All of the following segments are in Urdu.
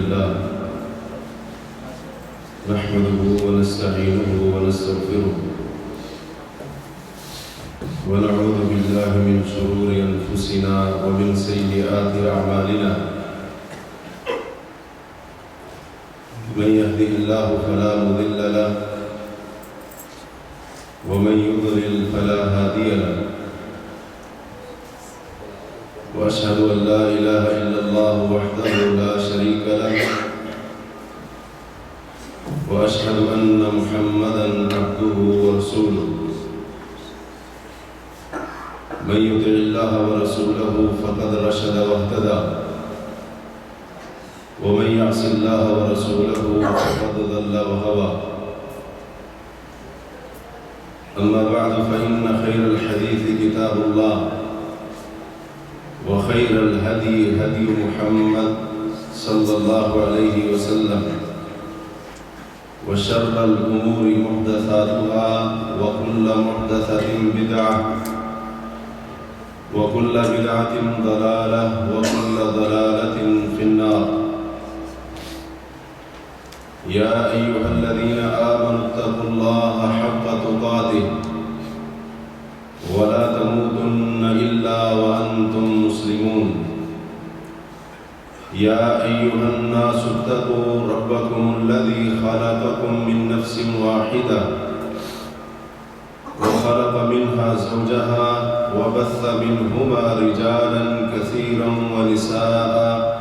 لله نحمده ونستعينه ونستغفره ونعوذ بالله من شرور أنفسنا ومن سيئات أعمالنا من يهده الله فلا مضل له ومن يضلل فلا هادي له وأشهد أن لا إله إلا الله وحده لا شريك له وأشهد أن محمدًا عبده ورسوله من يطع الله ورسوله فقد رشد واهتدى ومن يعص الله ورسوله فقد ضل وغوى أما بعد فإن خير الحديث كتاب الله وخير الهدي هدي محمد صلى الله عليه وسلم وشر الأمور محدثاتها وكل محدثة بدعة وكل بدعة ضلالة وكل ضلالة في النار يا أيها الذين آمنوا اتقوا الله حق تقاته ولا تموتن إلا وأنتم مسلمون يا أيها الناس اتقوا ربكم الذي خلقكم من نفس واحدة وخلق منها زوجها وبث منهما رجالا كثيرا ونساء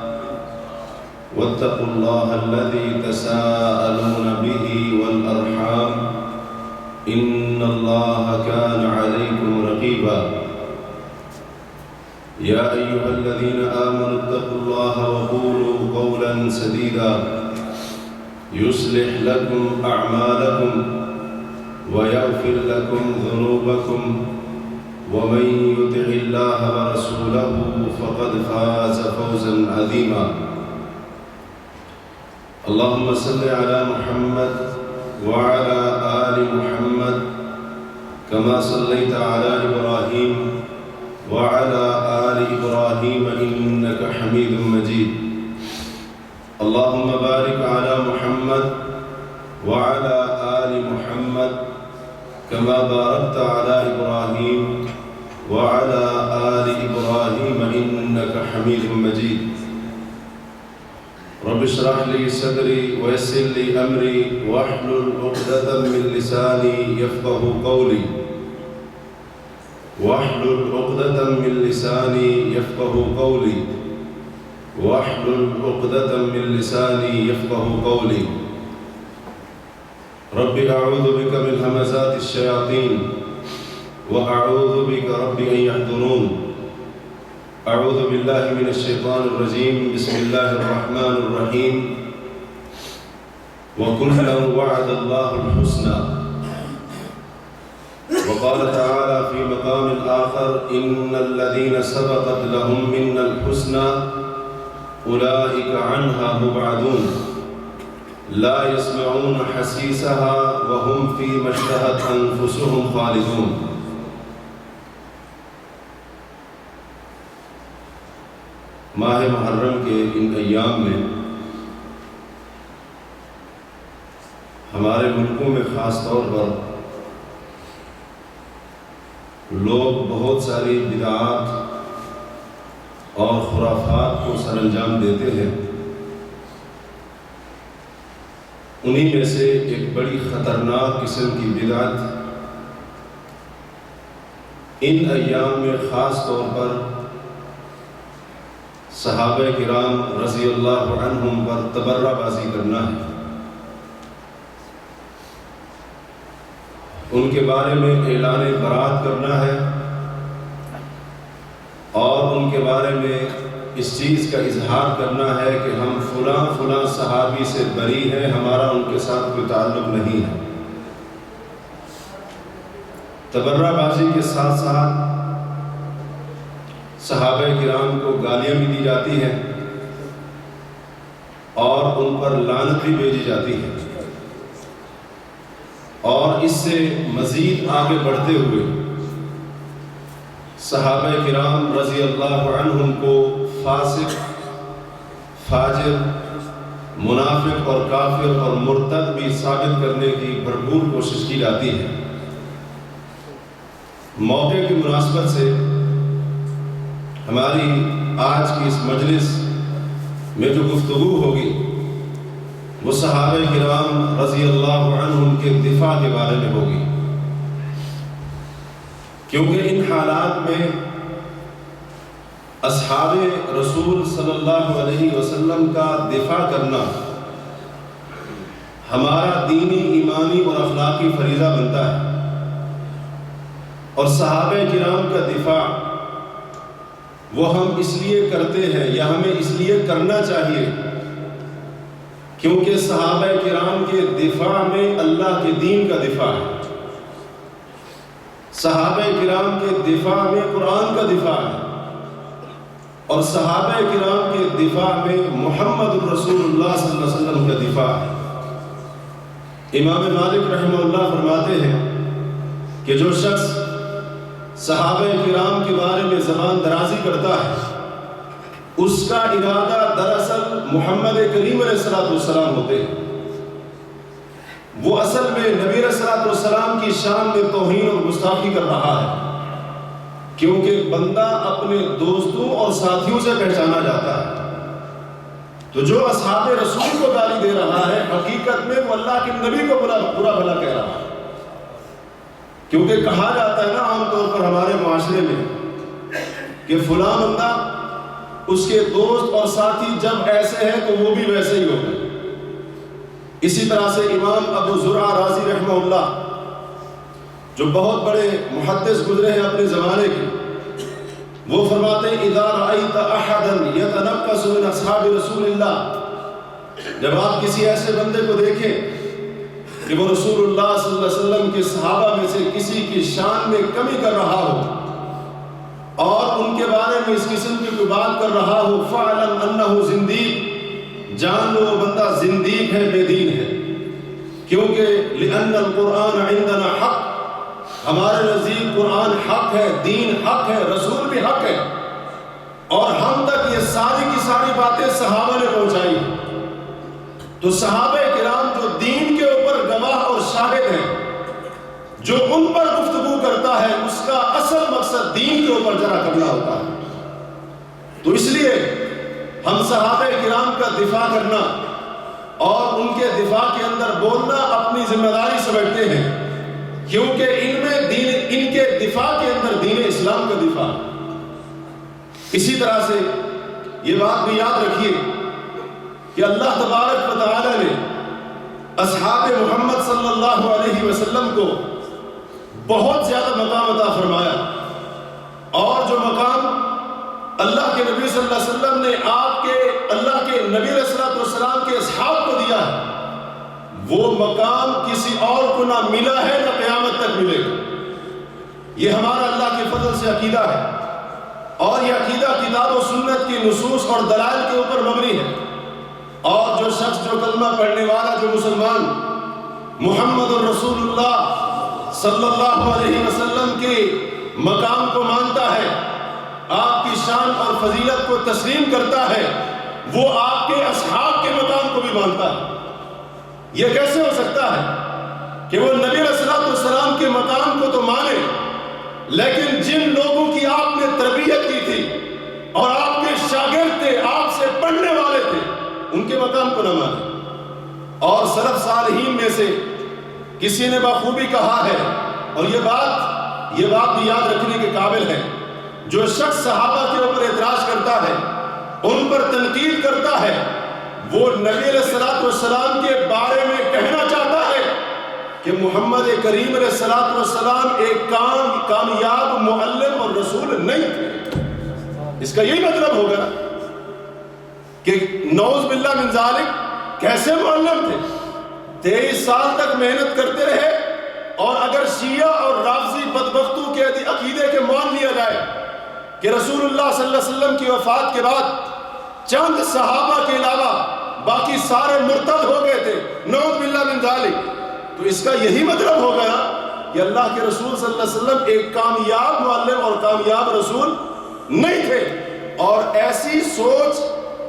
واتقوا الله الذي تساءلون به والأرحام إن الله كان عليكم رقيبا يا أيها الذين آمنوا اتقوا الله وقولوا قولا سديدا يصلح لكم أعمالكم ويغفر لكم ذنوبكم ومن يطع الله ورسوله فقد فاز فوزا عظيما اللهم صل على محمد وعلى آل محمد كما صليت على إبراهيم وعلى آل إبراهيم إنك حميد مجيد اللهم بارك على محمد وعلى آل محمد كما باركت على إبراهيم وعلى آل إبراهيم إنك حميد مجيد رب اشرح لي صدري ويسر لي أمري واحلل عقدة من لساني يفقهوا قولي واحلل عقدة من لساني يفقهوا قولي واحلل عقدة من لساني يفقهوا قولي رب أعوذ بك من همزات الشياطين وأعوذ بك رب أن يحضرون أعوذ بالله من الشيطان الرجيم بسم الله الرحمن الرحيم وكلا وعد الله الحسنى وقال تعالى في مقام آخر إن الذين سبقت لهم منا الحسنى أولئك عنها مبعدون لا يسمعون حسيسها وهم فيما اشتهت أنفسهم خالدون ماہ محرم کے ان ایام میں ہمارے ملکوں میں خاص طور پر لوگ بہت ساری بدعات اور خرافات کو سر انجام دیتے ہیں انہی میں سے ایک بڑی خطرناک قسم کی بدعت ان ایام میں خاص طور پر صحابہ کرام رضی اللہ عنہم پر تبرہ بازی کرنا ہے ان کے بارے میں اعلان برات کرنا ہے اور ان کے بارے میں اس چیز کا اظہار کرنا ہے کہ ہم فلاں فلاں صحابی سے بری ہیں ہمارا ان کے ساتھ کوئی تعلق نہیں ہے تبرہ بازی کے ساتھ ساتھ صحابہ کرام کو گالیاں بھی دی جاتی ہیں اور ان پر لعنت بھی بھیجی جاتی ہے اور اس سے مزید آگے بڑھتے ہوئے صحابہ کرام رضی اللہ عنہم کو فاسق، فاجر منافق اور کافر اور مرتد بھی ثابت کرنے کی بھرپور کوشش کی جاتی ہے۔ موقع کی مناسبت سے ہماری آج کی اس مجلس میں جو گفتگو ہوگی وہ صحابہ کرام رضی اللہ عنہم کے دفاع کے بارے میں ہوگی، کیونکہ ان حالات میں اصحاب رسول صلی اللہ علیہ وسلم کا دفاع کرنا ہمارا دینی، ایمانی اور اخلاقی فریضہ بنتا ہے، اور صحابہ کرام کا دفاع وہ ہم اس لیے کرتے ہیں یا ہمیں اس لیے کرنا چاہیے کیونکہ صحابہ کرام کے دفاع میں اللہ کے دین کا دفاع ہے، صحابہ کرام کے دفاع میں قرآن کا دفاع ہے، اور صحابہ کرام کے دفاع میں محمد رسول اللہ صلی اللہ علیہ وسلم کا دفاع ہے۔ امام مالک رحمہ اللہ فرماتے ہیں کہ جو شخص صحابہ کرام کے بارے میں زبان درازی کرتا ہے اس کا ارادہ دراصل محمد کریم علیہ السلام ہوتے ہیں، وہ اصل میں نبی علیہ السلام کی شان میں توہین اور گستاخی کر رہا ہے، کیونکہ بندہ اپنے دوستوں اور ساتھیوں سے پہچانا جاتا ہے۔ تو جو اصحاب رسول کو گالی دے رہا ہے حقیقت میں وہ اللہ کے نبی کو برا بھلا کہہ رہا ہے، کیونکہ کہا جاتا ہے نا عام طور پر ہمارے معاشرے میں کہ فلاں بندہ، اس کے دوست اور ساتھی جب ایسے ہیں تو وہ بھی ویسے ہی ہوگا۔ اسی طرح سے امام ابو زرع رازی رحمہ اللہ جو بہت بڑے محدث گزرے ہیں اپنے زمانے کے، وہ فرماتے ہیں اذا رأیت احدا یتنقص من اصحاب رسول اللہ، جب آپ کسی ایسے بندے کو دیکھیں کہ وہ رسول اللہ صلی اللہ علیہ وسلم کے صحابہ میں سے کسی کی شان میں کمی کر رہا ہو اور ان کے بارے میں اس قسم کی کوئی بات کر رہا ہو، فَعْلَمْ أَنَّهُ زِنْدِيق، جان لو وہ بندہ زندیق ہے، بے دین ہے، کیونکہ لِأَنَّ الْقُرْآنَ عِنْدَنَا حق، ہمارے نزدیک قرآن حق ہے، دین حق ہے، رسول بھی حق ہے، اور ہم تک یہ ساری کی ساری باتیں صحابہ نے پہنچائی۔ تو صحابہ کرام جو دین کے اوپر گواہ اور شاہد ہیں، جو ان پر گفتگو کرتا ہے اس کا اصل مقصد دین کے اوپر جرا کرنا ہوتا ہے۔ تو اس لیے ہم صحابہ کرام کا دفاع کرنا اور ان کے دفاع کے اندر بولنا اپنی ذمہ داری سمجھتے ہیں، کیونکہ ان کے دفاع کے اندر دین اسلام کا دفاع۔ اسی طرح سے یہ بات بھی یاد رکھیے کہ اللہ تبارک و تعالی نے اصحاب محمد صلی اللہ علیہ وسلم کو بہت زیادہ مقام عطا فرمایا، اور جو مقام اللہ کے نبی صلی اللہ علیہ وسلم نے اللہ کے نبی علیہ السلام کے اصحاب کو دیا ہے، وہ مقام کسی اور کو نہ ملا ہے نہ قیامت تک ملے گا۔ یہ ہمارا اللہ کے فضل سے عقیدہ ہے، اور یہ عقیدہ کتاب و سنت کی نصوص اور دلائل کے اوپر مبنی ہے، اور جو شخص جو کلمہ پڑھنے والا، جو مسلمان محمد الرسول اللہ صلی اللہ علیہ وسلم کے مقام کو مانتا ہے، آپ کی شان اور فضیلت کو تسلیم کرتا ہے، وہ آپ کے اصحاب کے مقام کو بھی مانتا ہے۔ یہ کیسے ہو سکتا ہے کہ وہ نبی علیہ السلام کے مقام کو تو مانے، لیکن جن لوگوں کی آپ نے تربیت کی تھی اور آپ کے شاگرد تھے، آپ سے پڑھنے والے تھے، ان کے مقام کو نہ مانے۔ اور سلف صالحین میں سے کسی نے بخوبی کہا ہے، اور یہ بات بھی یاد رکھنے کے قابل ہے، جو شخص صحابہ کے اوپر اعتراض کرتا ہے، ان پر تنقید کرتا ہے، وہ نبی علیہ السلام کے بارے میں کہنا چاہتا ہے کہ محمد کریم علیہ السلام ایک کامیاب معلم اور رسول نہیں تھے۔ اس کا یہی مطلب ہوگا کہ نعوذ باللہ من ذالک کیسے معلم تھے؟ 23 سال تک محنت کرتے رہے، اور اگر شیعہ اور رافضی بدبختوں کے عقیدے کے مان لیا جائے کہ رسول اللہ صلی اللہ علیہ وسلم کی وفات کے بعد چند صحابہ کے علاوہ باقی سارے مرتد ہو گئے تھے، نعوذ باللہ من ذالک، تو اس کا یہی مطلب ہوگا کہ اللہ کے رسول صلی اللہ علیہ وسلم ایک کامیاب معلم اور کامیاب رسول نہیں تھے۔ اور ایسی سوچ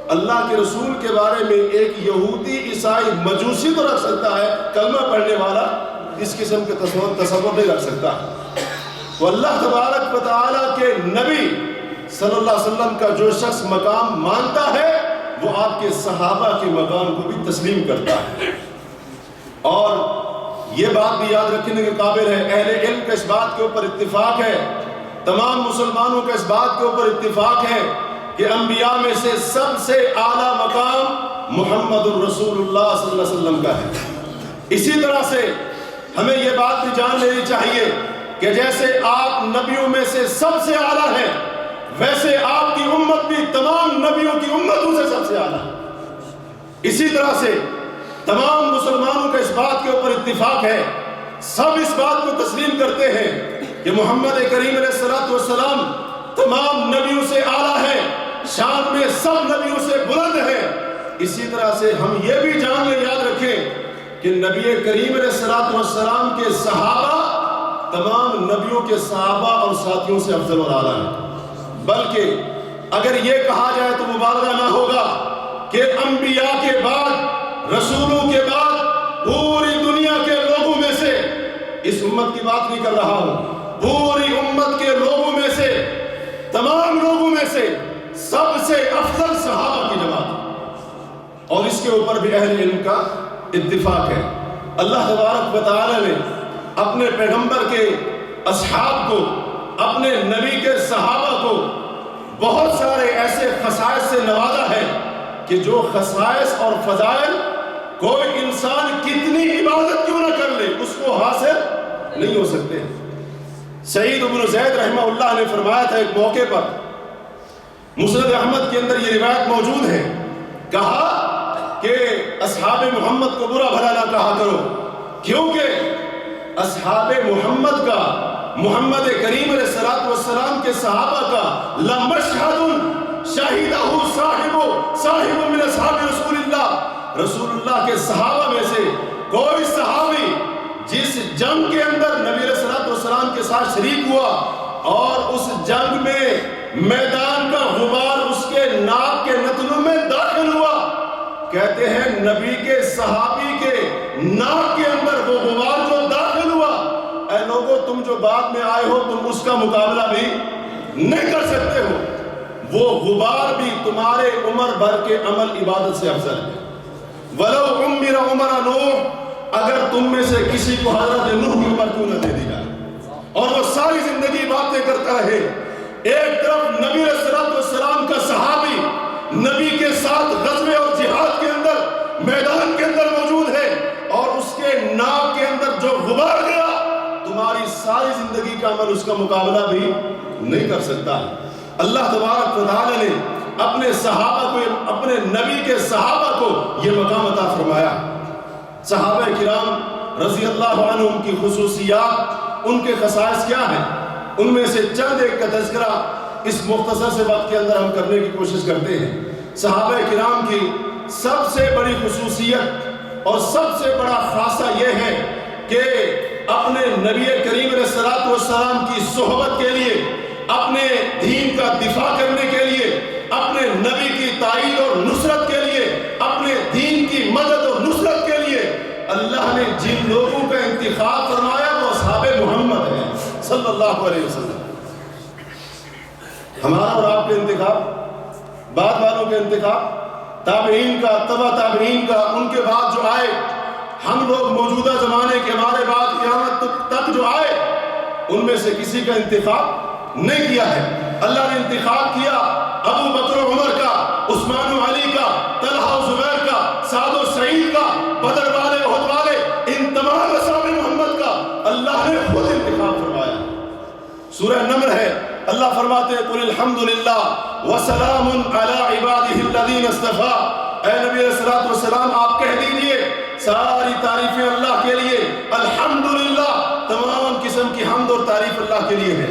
اللہ کے رسول کے بارے میں ایک یہودی عیسائی مجوسی تو رکھ سکتا ہے، کلمہ پڑھنے والا اس قسم کے تصور نہیں رکھ سکتا۔ تو اللہ تبارک و تعالیٰ کے نبی صلی اللہ علیہ وسلم کا جو شخص مقام مانتا ہے وہ آپ کے صحابہ کے مقام کو بھی تسلیم کرتا ہے۔ اور یہ بات بھی یاد رکھنے کے قابل ہے، اہل علم کا اس بات کے اوپر اتفاق ہے، تمام مسلمانوں کا اس بات کے اوپر اتفاق ہے کہ انبیاء میں سے سب سے اعلیٰ مقام محمد الرسول اللہ صلی اللہ علیہ وسلم کا ہے۔ اسی طرح سے ہمیں یہ بات بھی جان لینی چاہیے کہ جیسے آپ نبیوں میں سے سب سے اعلیٰ ہیں، ویسے آپ کی امت بھی تمام نبیوں کی امتوں سے سب سے اعلیٰ ہے۔ اسی طرح سے تمام مسلمانوں کا اس بات کے اوپر اتفاق ہے، سب اس بات کو تسلیم کرتے ہیں کہ محمد کریم علیہ السلام تمام نبیوں سے اعلیٰ ہے، شان میں سب نبیوں سے بلند ہے۔ اسی طرح سے ہم یہ بھی جان لیں، یاد رکھیں کہ نبی کریم علیہ السلام کے صحابہ تمام نبیوں کے صحابہ اور ساتھیوں سے افضل اور اعلیٰ ہیں۔ بلکہ اگر یہ کہا جائے تو مبالغہ نہ ہوگا کہ انبیاء کے بعد، رسولوں کے بعد پوری دنیا کے لوگوں میں سے، اس امت کی بات نہیں کر رہا ہوں، پوری امت کے لوگوں میں سے، تمام لوگوں میں سے سب سے افضل صحابہ کی جماعت، اور اس کے اوپر بھی اہل علم کا اتفاق ہے۔ اللہ تبارک و تعالی نے اپنے پیغمبر کے اصحاب کو، اپنے نبی کے صحابہ کو بہت سارے ایسے خصائص سے نوازا ہے کہ جو خصائص اور فضائل کوئی انسان کتنی عبادت کیوں نہ کر لے اس کو حاصل نہیں ہو سکتے۔ سعید بن زید رحمہ اللہ نے فرمایا تھا ایک موقع پر، مسند احمد کے اندر یہ روایت موجود ہے، کہا کہ اصحاب محمد کو برا بھلا نہ کہا کرو، کیونکہ اصحاب محمد کا، محمد کریم علیہ السلام کے صحابہ کا لمشہد شاہدہ صاحب من اصحاب رسول اللہ، رسول اللہ کے صحابہ میں سے کوئی صحابی جس جنگ کے اندر نبی علیہ السلام کے ساتھ شریک ہوا اور اس جنگ میں میدان کا غبار اس کے ناک کے نتنوں میں داخل ہوا، کہتے ہیں نبی کے صحابی کے ناک کے اندر وہ غبار جو داخل ہوا، اے لوگوں تم جو بعد میں آئے ہو تم اس کا مقابلہ بھی نہیں کر سکتے ہو، وہ غبار بھی تمہارے عمر بھر کے عمل عبادت سے افضل ہے۔ وَلَوْ عُمِّرَ عُمَرَ نُوحٍ، اگر تم میں سے کسی کو حضرت نوح کی عمر کیوں نہ دے دی جائے اور وہ ساری زندگی باتیں کرتا رہے، ایک طرف نبی علیہ السلام کا صحابی نبی کے ساتھ غزوے اور جہاد کے اندر میدان کے اندر موجود ہے اور اس کے ناک کے اندر جو غبار گیا تمہاری ساری زندگی کا عمل اس کا مقابلہ بھی نہیں کر سکتا۔ اللہ تبارک و تعالی نے اپنے صحابہ کو، اپنے نبی کے صحابہ کو یہ مقام عطا فرمایا۔ صحابہ کرام رضی اللہ عنہم کی خصوصیات، ان کے خصائص کیا ہیں، ان میں سے چند ایک کا تذکرہ اس مختصر سے وقت کے اندر ہم کرنے کی کوشش کرتے ہیں۔ صحابہ کرام کی سب سے بڑی خصوصیت اور سب سے بڑا خاصہ یہ ہے کہ اپنے نبی کریم علیہ السلام کی صحبت کے لیے، اپنے دین کا دفاع کرنے کے لیے، اپنے نبی کی تائید اور نصرت کے لیے، اپنے دین کی مدد اور نصرت کے لیے اللہ نے جن لوگوں کا انتخاب فرمایا وہ اصحاب محمد ہیں صلی اللہ علیہ وسلم۔ ہمارا اور آپ کے انتخاب، بعد والوں کے انتخاب، تابعین کا، تبع تابعین کا، ان کے بعد جو آئے، ہم لوگ موجودہ زمانے کے ہمارے بعد قیامت تک جو آئے ان میں سے کسی کا انتخاب نہیں کیا ہے۔ اللہ نے انتخاب کیا ابو بکر و عمر کا، عثمان و علی کا، طلحہ و زبیر کا، سعد و سعید کا، بدر والے، احد والے، ان تمام اصحاب محمد کا اللہ نے خود انتخاب فرمایا۔ سورہ نمل ہے، اللہ فرماتے ہیں قل الحمدللہ وسلام علی عبادہ الذین اصطفیٰ، اے نبی علیہ السلام آپ کہہ دیجئے ساری تعریفیں اللہ کے لیے، الحمدللہ تمام قسم کی حمد اور تعریف اللہ کے لیے ہے۔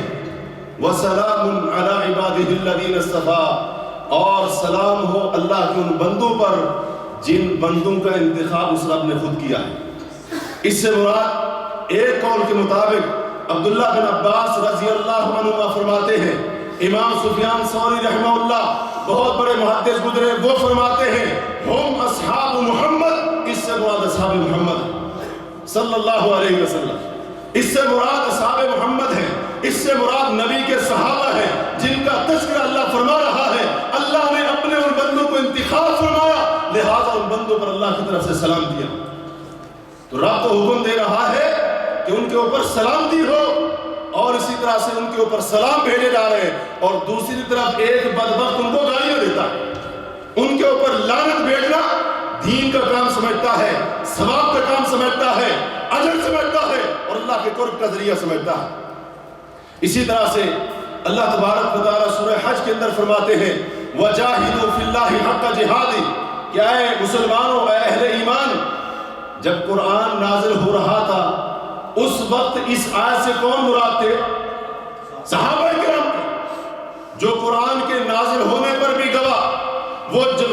وسلام علی عبادہ الذین اصطفیٰ، اور سلام ہو اللہ کے ان بندوں پر جن بندوں کا انتخاب اس رب نے خود کیا ہے۔ اس سے مراد ایک قول کے مطابق عبداللہ بن عباس رضی اللہ عنہ فرماتے ہیں، امام سفیان ثوری رحمہ اللہ بہت بڑے محدث گزرے، وہ فرماتے ہیں ہم اصحاب محمد، اس سے مراد اصحاب محمد صلی اللہ علیہ وسلم، اس سے مراد اصحاب محمد ہے، اس سے مراد نبی کے صحابہ ہیں جن کا تذکرہ اللہ فرما رہا ہے۔ اللہ نے اپنے ان بندوں کو انتخاب فرمایا، لہذا ان بندوں پر اللہ کی طرف سے سلام دیا۔ تو رب تو حکم دے رہا ہے کہ ان کے اوپر سلامتی ہو، اور اسی طرح سے ان کے اوپر سلام بھیجے جا رہے ہیں، اور دوسری طرف ایک بدبخت ان کو گالیاں دیتا ہے، ان کے اوپر لعنت بھیجنا دین کا کام سمجھتا ہے، ثواب کا کام سمجھتا ہے، اجر سمجھتا ہے، اور اللہ کے قرب کا ذریعہ سمجھتا ہے۔ اسی طرح سے اللہ تبارک و تعالیٰ سورہ حج کے اندر فرماتے ہیں وَجَاهِدُوا فِي اللَّهِ حَقَّ جِهَادِهِ، کہ اے مسلمانوں، اے اہل ایمان، جب قرآن نازل ہو رہا تھا اس وقت اس آیت سے کون مراد تھے؟ صحابہ کرام، جو قرآن کے نازل ہونے پر بھی گواہ، وہ جو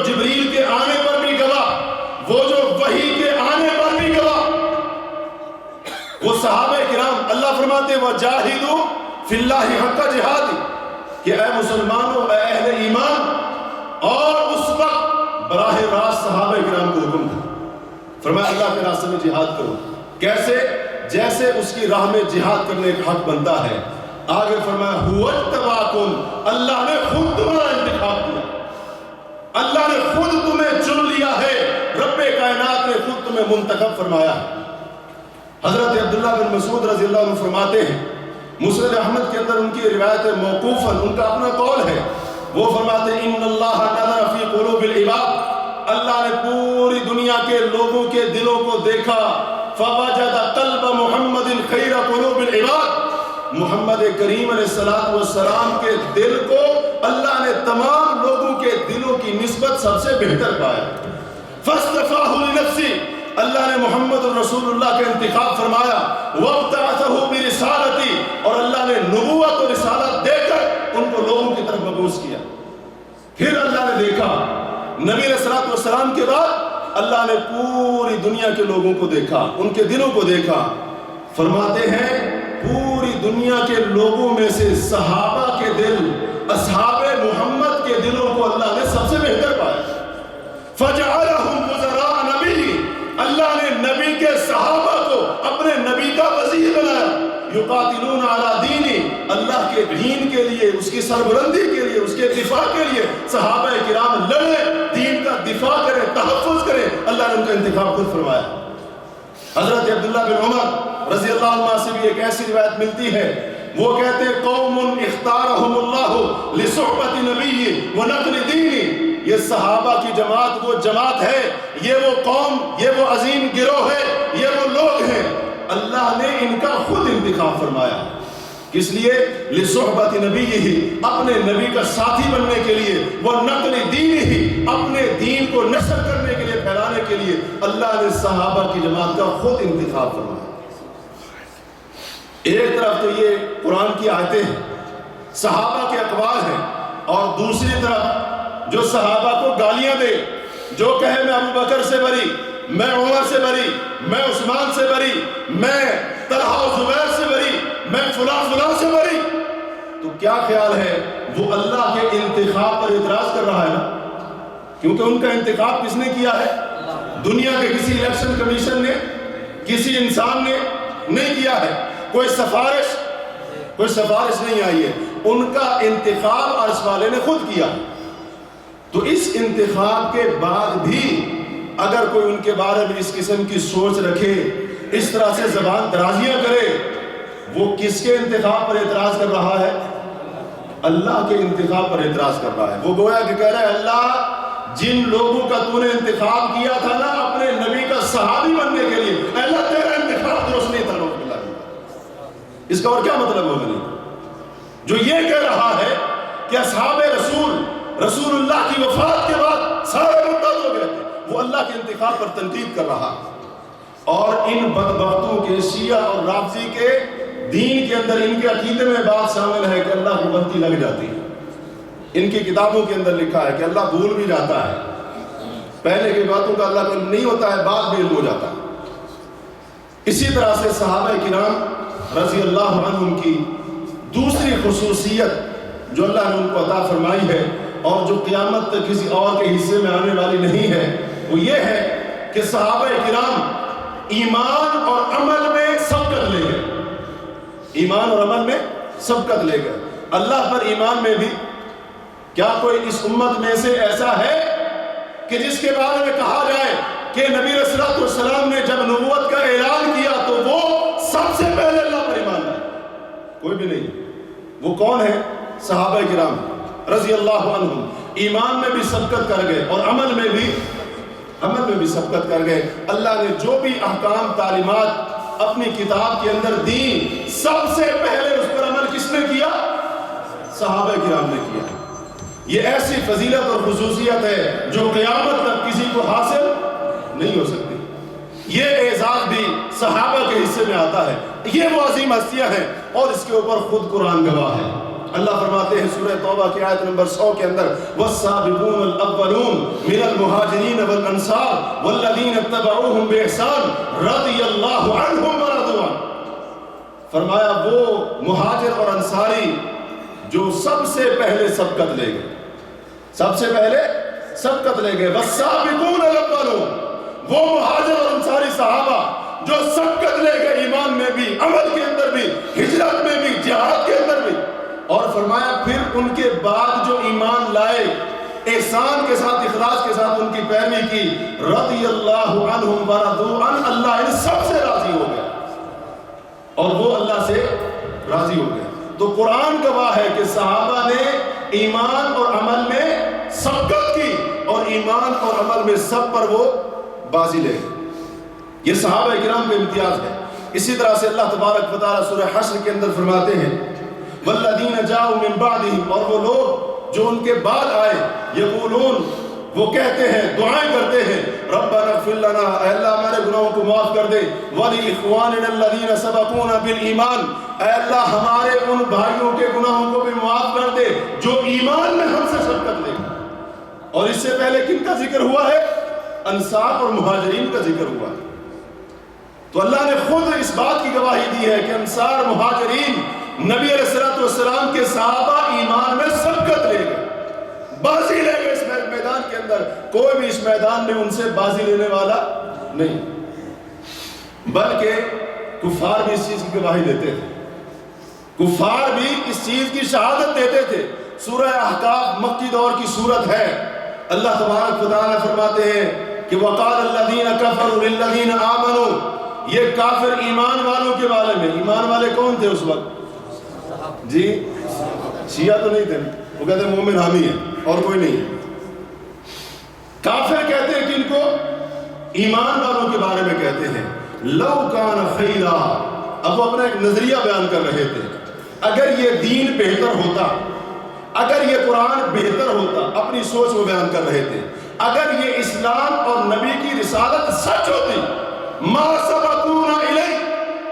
جبریل کے آنے پر بھی گواہ، وہ جو وحی کے آنے پر بھی گواہ، وہ صحابہ کرام۔ اللہ فرماتے ہیں وَجَاهِدُوا فِي اللَّهِ حَقَّ جِهَادِهِ، کہ اے مسلمانوں، اے اہل ایمان، اور اس وقت براہ راست صحابہ کرام کو حکم تھا، فرمایا اللہ کے راستے میں جہاد کرو۔ کیسے؟ جیسے اس کی راہ میں جہاد کرنے کا حق بنتا ہے۔ آگے فرمایا هُوَ اجْتَبَاكُمْ، اللہ نے خود تمہارا انتخاب کیا، اللہ نے خود تمہیں چن لیا ہے، رب کائنات نے خود تمہیں منتخب فرمایا ہے۔ حضرت عبداللہ بن مسعود رضی اللہ عنہ فرماتے ہیں، مسند احمد کے اندر ان کی روایت موقوفاً، ان کا اپنا قول ہے، وہ فرماتے ہیں ان اللہ نظر فی قلوب العباد، اللہ نے پوری دنیا کے لوگوں کے دلوں کو دیکھا، فوجد قلب محمد خیر قلوب العباد، محمد کریم علیہ السلام کے دل کو اللہ نے تمام لوگوں کے دلوں کی نسبت سب سے بہتر پایا۔ فاصطفاہ لنفسی، اللہ نے محمد رسول اللہ کا انتخاب فرمایا، وابتعثہ برسالتی، اور اللہ نے نبوت و رسالت دے کر ان کو لوگوں کی طرف مبعوث کیا۔ پھر اللہ نے دیکھا نبی علیہ السلام کے بعد اللہ نے پوری دنیا کے لوگوں کو دیکھا، ان کے دلوں کو دیکھا۔ فرماتے ہیں پوری دنیا کے لوگوں میں سے صحابہ کے دل، اصحاب محمد کے دلوں کو اللہ نے سب سے بہتر پایا۔ فَجَعَلَهُمْ وُزَرَاءَ نَبِيِّهِ، اللہ نے نبی کے صحابہ کو اپنے نبی کا وزیر بنایا۔ یقاتلون علی دینی، اللہ کے دین کے لیے، اس کی سربلندی کے لیے، اس کے دفاع کے لیے صحابہ کرام لڑے، دین کا دفاع کرے، تحفظ کرے، اللہ نے ان کا انتخاب خود فرمایا۔ حضرت عبداللہ بن عمر رضی اللہ عنہ سے بھی ایک ایسی روایت ملتی ہے، وہ کہتے ہیں قوم اختارہم اللہ لصحبت نبی ونقل دینی، یہ صحابہ کی جماعت وہ جماعت ہے، یہ وہ قوم، یہ وہ عظیم گروہ ہے، یہ وہ لوگ ہیں، اللہ نے ان کا خود انتخاب فرمایا۔ کس لیے؟ لصحبت نبی ہی، اپنے نبی کا ساتھی بننے کے لیے، وہ نقل دین ہی، اپنے دین کو نشر کرنے کے لیے، پھیلانے کے لیے اللہ نے صحابہ کی جماعت کا خود انتخاب فرمایا۔ ایک طرف تو یہ قرآن کی آیتیں ہیں، صحابہ کے اقوال ہیں، اور دوسری طرف جو صحابہ کو گالیاں دے، جو کہے میں ابو بکر سے بری، میں عمر سے بری، میں عثمان سے بری، میں طلحہ و زبیر سے بری، میں فلاں سے بری، تو کیا خیال ہے؟ وہ اللہ کے انتخاب پر اعتراض کر رہا ہے نا، کیونکہ ان کا انتخاب کس نے کیا ہے؟ دنیا کے کسی الیکشن کمیشن نے، کسی انسان نے نہیں کیا ہے، کوئی سفارش نہیں آئی ہے، ان کا انتخاب عرش والے نے خود کیا۔ تو اس انتخاب کے بعد بھی اگر کوئی ان کے بارے میں اس قسم کی سوچ رکھے، اس طرح سے زبان درازیاں کرے، وہ کس کے انتخاب پر اعتراض کر رہا ہے؟ اللہ کے انتخاب پر اعتراض کر رہا ہے۔ وہ گویا کہ کہہ رہا ہے اللہ جن لوگوں کا تو نے انتخاب کیا تھا نا اپنے نبی کا صحابی بننے کے لیے، اللہ تیرا انتخاب درست نہیں تھا۔ اس کا اور کیا مطلب ہوگا؟ نہیں، جو یہ کہہ رہا ہے کہ اصحاب رسول اللہ کی وفات کے بعد سارے مرتد ہو گئے تھے، وہ اللہ کے انتخاب پر تنقید کر رہا، اور ان بدبختوں کے شیعہ اور رافضی کے دین کے اندر ان کے عقیدے میں بات شامل ہے کہ اللہ کو غلطی لگ جاتی ہے۔ ان کی کتابوں کے اندر لکھا ہے کہ اللہ بھول بھی جاتا ہے، پہلے کی باتوں کا اللہ کو علم نہیں ہوتا ہے، بعد میں علم ہو جاتا ہے۔ اسی طرح سے صحابہ کرام رضی اللہ عنہم کی دوسری خصوصیت جو اللہ نے ان کو عطا فرمائی ہے اور جو قیامت تک کسی اور کے حصے میں آنے والی نہیں ہے، وہ یہ ہے کہ صحابہ کرام ایمان اور عمل میں سبقت لے گئے، ایمان اور عمل میں سبقت لے گئے۔ اللہ پر ایمان میں بھی کیا کوئی اس امت میں سے ایسا ہے کہ جس کے بارے میں کہا جائے کہ نبی علیہ الصلوۃ والسلام نے جب نبوت کا اعلان کیا تو وہ سب سے پہلے اللہ پر ایمان لائے؟ کوئی بھی نہیں۔ وہ کون ہے؟ صحابہ کرام رضی اللہ عنہم ایمان میں بھی سبقت کر گئے اور عمل میں بھی سبقت کر گئے۔ اللہ نے جو بھی احکام تعلیمات اپنی کتاب کے اندر دی، سب سے پہلے اس پر عمل کس نے کیا؟ صحابہ کرام نے کیا۔ یہ ایسی فضیلت اور خصوصیت ہے جو قیامت تک کسی کو حاصل نہیں ہو سکتی۔ یہ اعزاز بھی صحابہ کے حصے میں آتا ہے۔ یہ وہ عظیم ہستیاں ہیں اور اس کے اوپر خود قرآن گواہ ہے۔ اللہ فرماتے ہیں سورہ توبہ کی آیت نمبر 100 کے اندر والسابقون الاولون من المہاجرین والانصار والذین اتبعوہم بإحسان رضی اللہ عنہم ورضوا عنہ۔ فرمایا وہ مہاجر اور انصاری جو سب سے پہلے سبقت لے گئے، سب سے پہلے سبقت لے گئے۔ والسابقون الاولون، وہ مہاجر اور انصاری صحابہ جو سبقت لے گئے ایمان میں بھی، عمل کے اندر بھی، ہجرت میں بھی، جہاد کے اندر بھی۔ اور فرمایا پھر ان کے بعد جو ایمان لائے، احسان کے ساتھ، اخلاص کے ساتھ ان کی پیروی کی، رضی اللہ عنہم ورضوا عنہ، اللہ ان سب سے راضی ہو گیا اور وہ اللہ سے راضی ہو گیا۔ تو قرآن گواہ ہے کہ صحابہ نے ایمان اور عمل میں سبقت کی اور ایمان اور عمل میں سب پر وہ بازی لے گئے۔ یہ صحابہ کرام کا امتیاز ہے۔ اسی طرح سے اللہ تبارک و تعالیٰ سورہ حشر کے اندر فرماتے ہیں والذین جاؤوا من بعدہم، اور وہ لوگ جو ان کے بعد آئے، یقولون، وہ کہتے ہیں، دعائیں کرتے ہیں، ربنا اغفر لنا، اے اللہ ہمارے گناہوں کو معاف کر دے، وَلِإِخْوَانِنَا الَّذِينَ سَبَقُونَا بِالْإِيمَانِ، اے اللہ ہمارے ان بھائیوں کے گناہوں کو بھی معاف کر دے جو ایمان میں ہم سے سبقت لے۔ اور اس سے پہلے کن کا ذکر ہوا ہے؟ انصار اور مہاجرین کا ذکر ہوا ہے۔ تو اللہ نے خود اس بات کی گواہی دی ہے کہ انصار مہاجرین نبی علیہ الصلوۃ والسلام کے صحابہ ایمان میں سبقت لے گئے، بازی لے گئے اس میدان کے اندر۔ کوئی بھی اس میدان میں ان سے بازی لینے والا نہیں، بلکہ کفار بھی اس چیز کی گواہی دیتے تھے، کفار بھی اس چیز کی شہادت دیتے تھے۔ سورہ احقاف مکی دور کی سورت ہے۔ اللہ تبارک و تعالیٰ فرماتے ہیں کہ وَقَالَ الَّذِينَ كَفَرُوا لِلَّذِينَ آمَنُوا، یہ کافر ایمان والوں کے بارے میں، ایمان والے کون تھے اس وقت؟ جی شیعہ تو نہیں تھے، وہ کہتے ہیں مومن حامی ہے اور کوئی نہیں ہے۔ کافر کہتے ہیں کہ ان کو ایمان والوں کے بارے میں کہتے ہیں لو کان خیرا، اب وہ اپنا ایک نظریہ بیان کر رہے تھے، اگر یہ دین بہتر ہوتا، اگر یہ قرآن بہتر ہوتا، اپنی سوچ وہ بیان کر رہے تھے، اگر یہ اسلام اور نبی کی رسالت سچ ہوتی، ما سبقونا الیہ،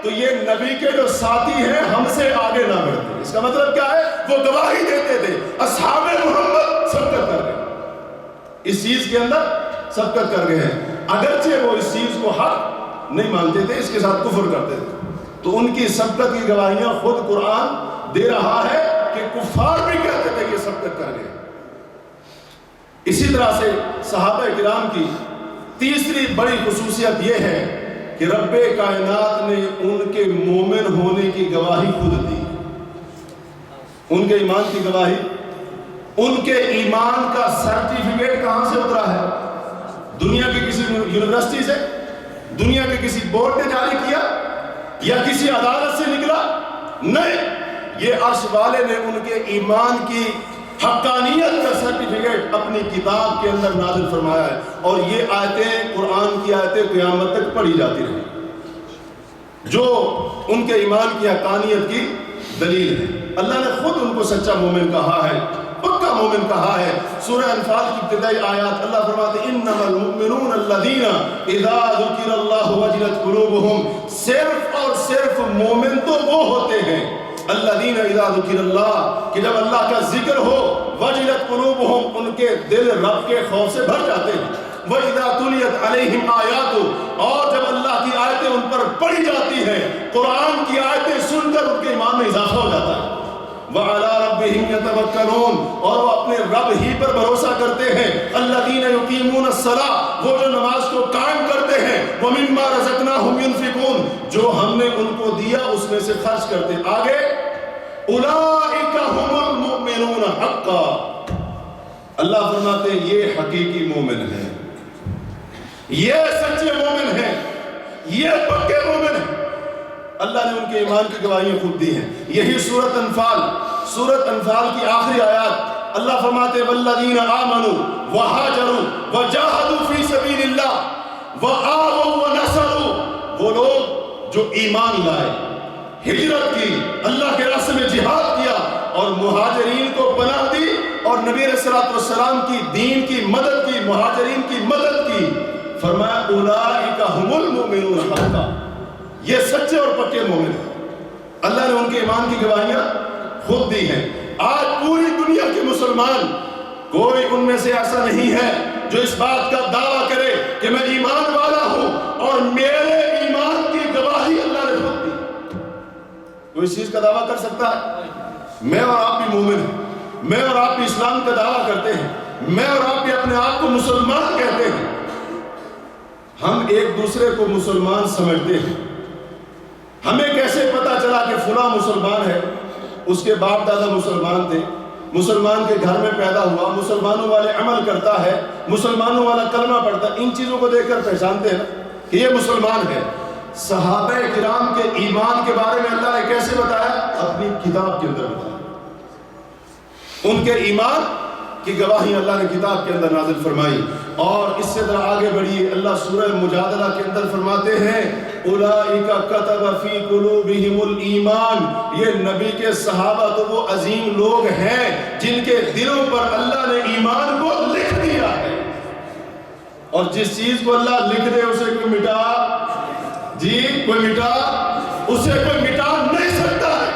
تو یہ نبی کے جو ساتھی ہیں ہم سے آگے نہ بڑھتے۔ اس کا مطلب کیا ہے؟ وہ گواہی دیتے تھے اصحاب محمد سبقت کر گئے، اس چیز کے اندر سبقت کر گئے ہیں، اگرچہ وہ اس چیز کو حق نہیں مانتے تھے، اس کے ساتھ کفر کرتے تھے۔ تو ان کی سبقت کی گواہیاں خود قرآن دے رہا ہے کہ کفار بھی کہتے تھے کہ سبقت کر گئے۔ اسی طرح سے صحابہ کرام کی تیسری بڑی خصوصیت یہ ہے کہ رب کائنات نے ان کے مومن ہونے کی گواہی خود دی۔ ان کے ایمان کی گواہی، ان کے ایمان کا سرٹیفکیٹ کہاں سے اترا ہے؟ دنیا کی کسی یونیورسٹی سے، دنیا کے کسی بورڈ نے جاری کیا یا کسی عدالت سے نکلا؟ نہیں، یہ عرش والے نے ان کے ایمان کی حقانیت کا سرٹیفکیٹ اپنی کتاب کے اندر نازل فرمایا ہے، اور یہ آیتیں، قرآن کی آیتیں قیامت تک پڑھی جاتی رہیں، جو ان کے ایمان کی حقانیت کی دلیل ہے۔ اللہ نے خود ان کو سچا مومن کہا ہے، پکا مومن کہا ہے۔ سورہ انفال کی ابتدائی آیات اللہ فرماتے ہیں انما المؤمنون الذین اذا ذکر اللہ وجلت قلوبہم، صرف اور صرف مومن تو وہ ہوتے ہیں الذین اذا ذکر اللہ، کہ جب اللہ کا ذکر ہو، وجلت قلوبہم، ان کے دل رب کے خوف سے بھر جاتے ہیں، وَإِذَا تُلِيَتْ عَلَيْهِمْ آیَاتُ، اور جب اللہ کی آیتیں ان پر پڑھی جاتی ہیں، قرآن کی آیتیں سن کر ان کے ایمان میں اضافہ ہو جاتا ہے۔ وعلی ربہم یتوکلون، اور وہ اپنے رب ہی پر بھروسہ کرتے ہیں، الذین یقیمون الصلاۃ، وہ جو نماز کو قائم کرتے ہیں، ومما رزقناہم ینفقون، جو ہم نے ان کو دیا اس میں سے خرچ کرتے ہیں۔ آگے اولئک هم المؤمنون حقا، اللہ فرماتے ہیں یہ حقیقی مومن ہیں، یہ سچے مومن ہیں، یہ پکے مومن ہیں۔ اللہ نے ان کے ایمان کی گواہیاں خود دی ہیں۔ یہی سورۃ انفال کی آخری آیات، اللہ فرماتے ہیں والذین آمنوا وہاجروا وجاہدوا فی سبیل اللہ وآووا ونصروا، وہ لوگ جو ایمان لائے، ہجرت کی، اللہ کے راستے میں جہاد کیا اور مہاجرین کو پناہ دی اور نبی علیہ الصلوۃ والسلام کی دین کی مدد کی، مہاجرین کی مدد کی، فرمایا اولئک هم المؤمنون حقا، یہ سچے اور پکے مومن ہیں۔ اللہ نے ان کے ایمان کی گواہیاں خود دی ہیں۔ آج پوری دنیا کے مسلمان، کوئی ان میں سے ایسا نہیں ہے جو اس بات کا دعویٰ کرے کہ میں ایمان والا ہوں اور میرے ایمان کی گواہی اللہ نے خود دی۔ کوئی اس چیز کا دعویٰ کر سکتا ہے؟ میں اور آپ بھی مومن ہیں، میں اور آپ بھی اسلام کا دعویٰ کرتے ہیں، میں اور آپ بھی اپنے آپ کو مسلمان کہتے ہیں، ہم ایک دوسرے کو مسلمان سمجھتے ہیں۔ ہمیں کیسے پتا چلا کہ فلاں مسلمان ہے؟ اس کے باپ دادا مسلمان تھے، مسلمان کے گھر میں پیدا ہوا، مسلمانوں والے عمل کرتا ہے، مسلمانوں والا کلمہ پڑھتا ہے، ان چیزوں کو دیکھ کر پہچانتے ہیں کہ یہ مسلمان ہے۔ صحابہ کرام کے ایمان کے بارے میں اللہ نے کیسے بتایا؟ اپنی کتاب کے اندر بتایا۔ ان کے ایمان کی گواہی اللہ نے کتاب کے اندر نازل فرمائی۔ اور اس سے ذرا آگے بڑھیے، اللہ سورہ مجادلہ کے اندر فرماتے ہیں اولئک کتب فی قلوبہم الایمان، یہ نبی کے صحابہ تو وہ عظیم لوگ ہیں جن کے دلوں پر اللہ نے ایمان کو لکھ دیا ہے، اور جس چیز کو اللہ لکھ دے اسے کوئی مٹا، جی کوئی مٹا، اسے کوئی مٹا نہیں سکتا ہے۔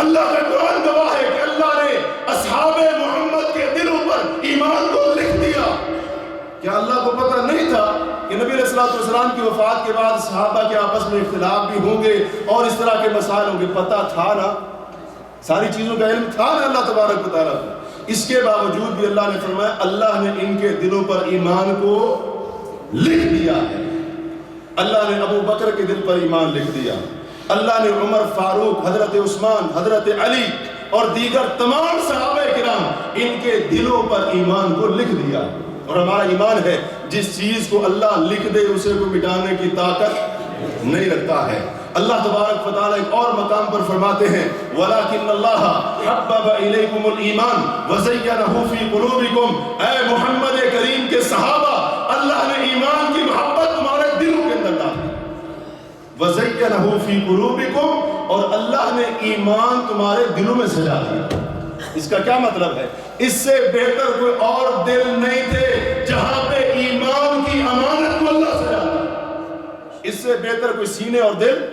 اللہ کا قرآن گواہ ہے کہ اللہ نے اصحاب محمد کے دلوں پر ایمان کو لکھ دیا۔ کیا اللہ کو پتہ نہیں تھا کہ نبی علیہ الصلوۃ والسلام کی وفات کے بعد صحابہ کے آپس میں اختلاف بھی ہوں گے اور اس طرح کے مسائل ہوں گے؟ پتہ تھا نا، ساری چیزوں کا علم تھا نا اللہ تبارک و تعالیٰ کو۔ اس کے باوجود بھی اللہ نے فرمایا اللہ نے ان کے دلوں پر ایمان کو لکھ دیا ہے۔ اللہ نے ابو بکر کے دل پر ایمان لکھ دیا، اللہ نے عمر فاروق، حضرت عثمان، حضرت علی اور دیگر تمام صحابہ کرام ان کے دلوں پر ایمان کو لکھ دیا۔ اور ہمارا ایمان ہے جس چیز کو اللہ لکھ دے اسے کو مٹانے کی طاقت نہیں رکھتا ہے۔ اللہ تبارک و تعالیٰ ایک اور مقام پر فرماتے ہیں وَلَكِنَّ اللَّهَ حَبَّبَ إِلَيْكُمُ الْإِيمَانَ وَزَيَّنَهُ فِي قُلُوبِكُمْ، اے محمد کریم کے صحابہ، اللہ نے ایمان کی محبت تمہارے دلوں کے اندر ڈال دی۔ وَزَيَّنَهُ فِي قُلُوبِكُمْ، اور اللہ نے ایمان تمہارے دلوں میں سجا دیا۔ اس کا کیا مطلب ہے؟ اس سے بہتر کوئی اور دل نہیں تھے جہاں پہ ایمان کی امانت کو اللہ سجا دیا، اس سے بہتر کوئی سینے اور دل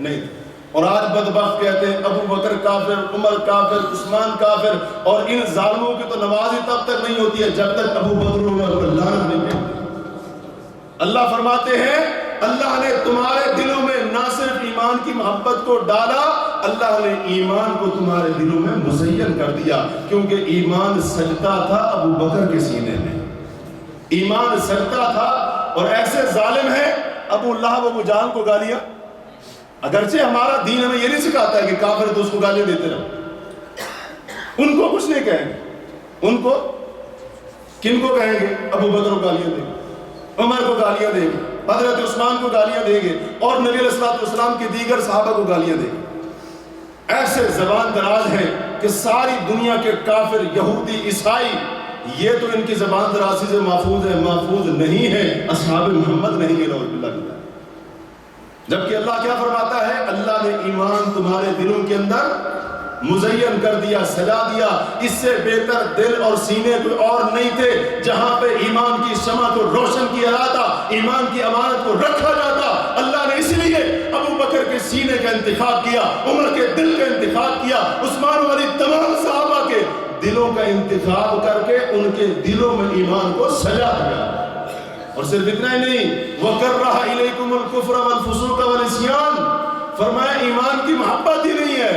نہیں تھے۔ اور آج بدبخت کہتے ہیں ابو بکر کافر، عمر کافر، عثمان کافر، اور ان ظالموں کی تو نماز ہی تب تک نہیں ہوتی ہے جب تک ابو بکر عمر پر لعنت نہیں کہتے۔ اللہ فرماتے ہیں اللہ نے تمہارے دلوں میں نہ صرف ایمان کی محبت کو ڈالا، اللہ نے ایمان کو تمہارے دلوں میں مزین کر دیا، کیونکہ ایمان سجتا تھا ابو بکر کے سینے میں، ایمان سجتا تھا۔ اور ایسے ظالم ہیں ابو لہب، ابو جہل کو گالیاں، اگرچہ ہمارا دین ہمیں یہ نہیں سکھاتا ہے کہ کافر تو اس کو گالیاں دیتے رہو، ان کو کچھ نہیں کہیں گے، ان کو کن کو کہیں گے؟ ابو بکر کو گالیاں دیں گے، عمر کو گالیاں دیں گے، حضرت عثمان کو گالیاں دیں گے، اور نبی علیہ الصلوۃ والسلام کے دیگر صحابہ کو گالیاں دیں گے۔ ایسے زبان دراز ہیں کہ ساری دنیا کے کافر، یہودی، عیسائی، یہ تو ان کی زبان درازی سے محفوظ ہے، محفوظ نہیں ہے اصحاب محمد نہیں ہے، نعوذ باللہ کی۔ جبکہ اللہ کیا فرماتا ہے؟ اللہ نے ایمان تمہارے دلوں کے اندر مزین کر دیا، سجا دیا۔ اس سے بہتر دل اور سینے کوئی اور نہیں تھے جہاں پہ ایمان کی شمع کو روشن کیا جاتا، ایمان کی امانت کو رکھا جاتا۔ اللہ نے اس لیے ابو بکر کے سینے کا انتخاب کیا، عمر کے دل کا انتخاب کیا، عثمان والی تمام صحابہ کے دلوں کا انتخاب کر کے ان کے دلوں میں ایمان کو سجا دیا۔ اور صرف اتنا ہی نہیں، وَكَرَّهَ إِلَيْكُمُ الْكُفْرَ وَالْفُسُوقَ وَالْعِصْيَانَ، فرمایا ایمان کی محبت ہی نہیں ہے،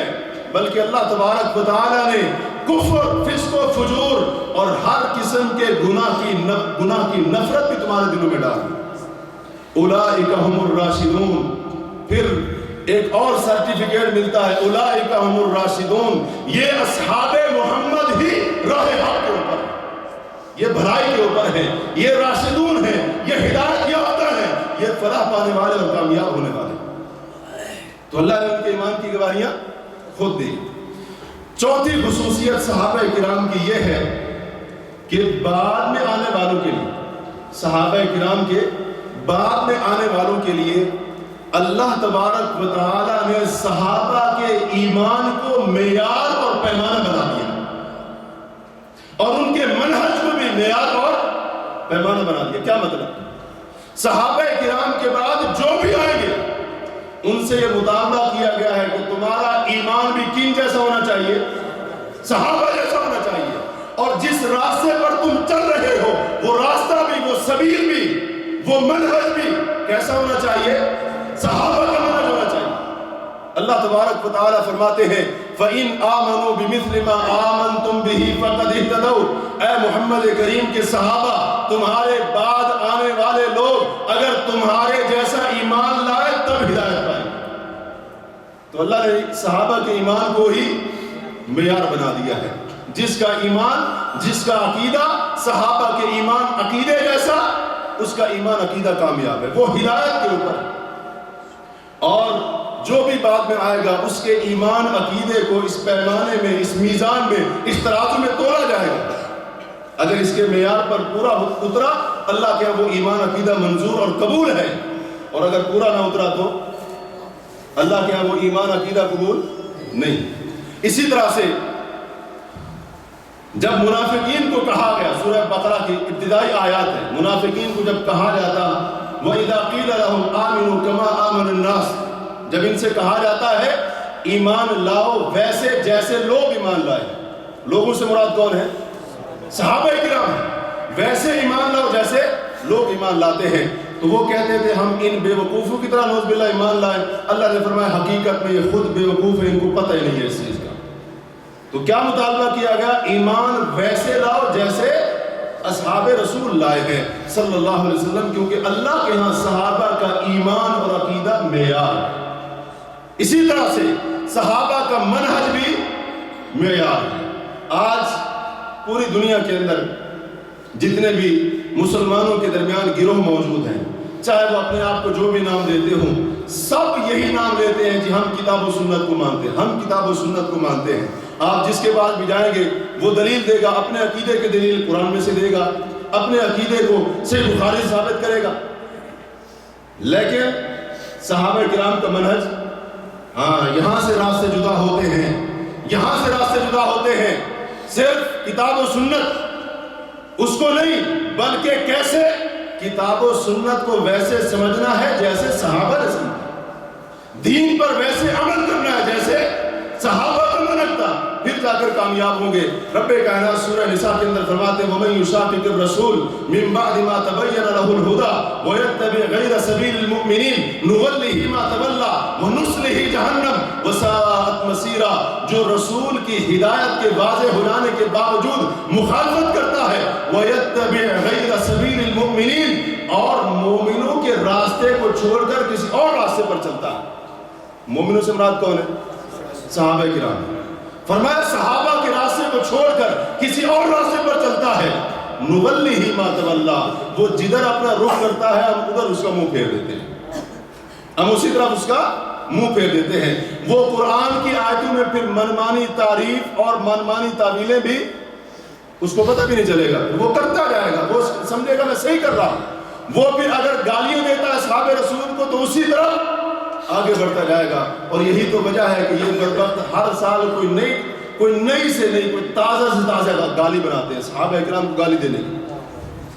بلکہ اللہ تبارک و تعالیٰ نے کفر، فسق و فجور اور ہر قسم کے گناہ کی نفرت بھی تمہارے دلوں میں ڈال دی۔ اولئک هم الراشدون، پھر ایک اور سرٹیفکیٹ ملتا ہے، اولئک هم الراشدون، یہ اصحاب محمد ہی راہ حق کے اوپر ہے، یہ بھلائی کے اوپر ہے، یہ راشدون ہیں، یہ ہدایت یافتہ ہیں، یہ فلاح پانے والے اور کامیاب ہونے والے۔ تو اللہ نے ان کے ایمان کی گواہیاں خود دی۔ چوتھی خصوصیت صحابہ کرام کی یہ ہے کہ بعد میں آنے والوں کے لیے، صحابہ کرام کے بعد میں آنے والوں کے لیے اللہ تبارک و تعالیٰ نے صحابہ کے ایمان کو معیار اور پیمانہ بنا دیا، اور ان کے منہج کو بھی معیار اور پیمانہ بنا دیا۔ کیا مطلب؟ صحابہ کرام کے بعد جو بھی آئیں گے ان سے یہ مطالبہ کیا گیا ہے کہ تمہارا ایمان بھی کن جیسا ہونا چاہیے؟ صحابہ جیسا ہونا چاہیے، اور جس راستے پر تم چل رہے ہو وہ راستہ بھی، وہ سبیل بھی، وہ منہج بھی کیسا ہونا چاہیے؟ صحابہ کا منہج ہونا چاہیے۔ اللہ تبارک و تعالیٰ فرماتے ہیں فَإِنْ آمَنُوا بِمِثْلِ مَا آمَنْتُمْ بِهِ فَقَدْ اهْتَدَوْا، اے محمد کریم کے صحابہ، تمہارے بعد آنے والے لوگ اگر تمہارے جیسا ایمان لائے تب ہدایت پائیں۔ تو اللہ نے صحابہ کے ایمان کو ہی معیار بنا دیا ہے۔ جس کا ایمان، جس کا عقیدہ صحابہ کے ایمان عقیدے جیسا، اس کا ایمان عقیدہ کامیاب ہے، وہ ہدایت کے اوپر ہے۔ اور جو بھی بعد میں آئے گا اس کے ایمان عقیدے کو اس پیمانے میں، اس میزان میں، اس ترازو میں تولا جائے گا۔ اگر اس کے معیار پر پورا اترا، اللہ کے وہ ایمان عقیدہ منظور اور قبول ہے، اور اگر پورا نہ اترا تو اللہ کے وہ ایمان عقیدہ قبول نہیں۔ اسی طرح سے جب منافقین کو کہا گیا، سورہ بقرہ کی ابتدائی آیات ہے، منافقین کو جب کہا جاتا وَإِذَا قِيلَ لَهُمْ آمِنُوا كَمَا آمَنَ النَّاسِ، جب ان سے کہا جاتا ہے ایمان لاؤ ویسے جیسے لوگ ایمان لائے، لوگوں سے مراد کون ہے؟ صحابہ کرام ہیں، ویسے ایمان لاؤ جیسے لوگ ایمان لاتے ہیں۔ تو وہ کہتے تھے ہم ان بے وقوفوں کی طرح نعوذ باللہ ایمان لائیں۔ اللہ نے فرمایا حقیقت میں یہ خود بے وقوف ہے، ان کو پتہ ہی نہیں ہے اس چیز کا۔ تو کیا مطالبہ کیا گیا؟ ایمان ویسے لاؤ جیسے اصحاب رسول لائے ہیں صلی اللہ علیہ وسلم، کیونکہ اللہ کے ہاں صحابہ کا ایمان اور عقیدہ معیار ہے۔ اسی طرح سے صحابہ کا منہج بھی معیار ہے۔ آج پوری دنیا کے اندر جتنے بھی مسلمانوں کے درمیان گروہ موجود ہیں، چاہے وہ اپنے آپ کو جو بھی نام دیتے ہوں، سب یہی نام لیتے ہیں کہ ہم کتاب و سنت کو مانتے ہیں، ہم کتاب و سنت کو مانتے ہیں۔ آپ جس کے پاس بھی جائیں گے وہ دلیل دے گا، اپنے عقیدے کے دلیل قرآن میں سے دے گا، اپنے عقیدے کو صحیح بخاری ثابت کرے گا۔ لیکن صحابہ کرام کا منہج، ہاں یہاں سے راستے جدا ہوتے ہیں، یہاں سے راستے جدا ہوتے ہیں، صرف کتاب و سنت اس کو نہیں، بلکہ کیسے کتاب و سنت کو ویسے سمجھنا ہے جیسے صحابہ نے سمجھا، دین پر ویسے عمل کرنا ہے جیسے صحابہ کا منہج تھا، پھر جا کر کامیاب ہوں گے۔ رب کائنات سورہ نساء کے اندر فرماتے ہیں وَمَن يُشَاقِقِ الرَّسُولَ مِن بَعْدِ مَا تَبَيَّنَ لَهُ الْهُدَى وَيَتَّبِعْ غَيْرَ سَبِيلِ الْمُؤْمِنِينَ نُوَلِّهِ مَا تَوَلَّى وَنُصْلِهِ جَهَنَّمَ وَسَاءَتْ مَصِيرًا، جو رسول کی ہدایت کے واضح ہو جانے کے باوجود مخالفت کرتا ہے، وَيَتَّبِعْ غَيْرَ سَبِيلِ الْمُؤْمِنِينَ، اور مومنوں کے راستے کو چھوڑ کر کسی اور راستے پر چلتا ہے۔ مومنوں سے مراد کون ہے؟ صحابہ کرام۔ فرمایا صحابہ کے راستے کو چھوڑ کر کسی اور راستے پر چلتا ہے، نُوَلِّهِ مَا تَوَلَّى، وہ جدھر اپنا رخ کرتا ہے ہم ادھر اس کا منہ پھیر دیتے ہیں، ہم اسی طرف اس کا منہ پھیر دیتے ہیں۔ وہ قرآن کی آیتوں میں پھر منمانی تعریف اور منمانی تعویلیں بھی اس کو پتہ بھی نہیں چلے گا، وہ کرتا جائے گا، وہ سمجھے گا میں صحیح کر رہا ہوں۔ وہ پھر اگر گالیاں دیتا ہے صحابہ رسول کو تو اسی طرف آگے بڑھتا جائے گا۔ اور یہی تو وجہ ہے کہ یہ بدبخت ہر سال کوئی نئی سے نئی، کوئی تازہ سے تازہ گالی بناتے ہیں صحابہ کرام کو گالی دینے کی۔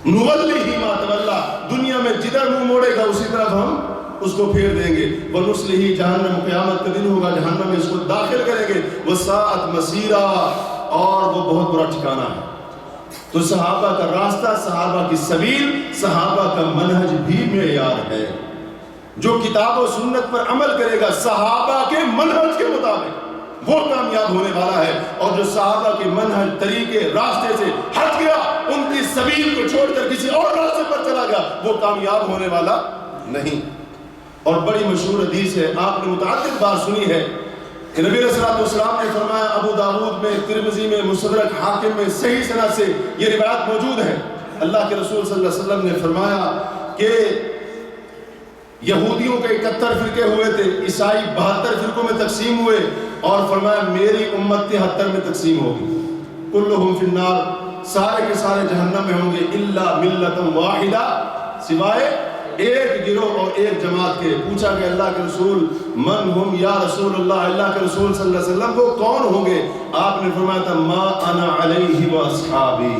نُوَلِّهِ مَا تَوَلَّى، دنیا میں جدھر منہ موڑے گا اسی طرف ہم اس کو پھیر دیں گے۔ وَنُصْلِهِ جَهَنَّمَ، قیامت کا دن ہوگا جہنم میں اس کو داخل کریں گے۔ وَسَاءَتْ مَصِيرًا، اور وہ بہت برا ٹھکانہ ہے۔ تو صحابہ کا راستہ، صحابہ کی سبیل، صحابہ کا منہج بھی معیار ہے۔ جو کتاب و سنت پر عمل کرے گا صحابہ کے منہج کے مطابق، وہ کامیاب ہونے والا ہے، اور جو صحابہ کے منہج، طریقے، راستے سے ہٹ گیا، ان کی سبیل کو چھوڑ کر کسی اور راستے پر چلا گیا، وہ کامیاب ہونے والا نہیں۔ اور بڑی مشہور حدیث ہے، آپ نے متعدد بار سنی ہے کہ نبی علیہ السلام نے فرمایا، ابو داؤد میں، ترمذی میں، مستدرک حاکم میں صحیح سند سے یہ روایت موجود ہے، اللہ کے رسول صلی اللہ علیہ وسلم نے فرمایا کہ یہودیوں کے 71 فرقے ہوئے تھے، عیسائی 72 فرقوں میں تقسیم ہوئے، اور فرمایا میری امت 73 میں تقسیم ہوگی، کلہم فی النار، سارے کے سارے جہنم میں ہوں گے، الا ملۃ واحدہ، سوائے ایک گروہ اور ایک جماعت کے۔ پوچھا کہ اللہ کے رسول من ہم یا رسول اللہ، اللہ کے رسول صلی اللہ علیہ وسلم وہ کون ہوں گے؟ آپ نے فرمایا تھا ما انا علیہ واصحابی،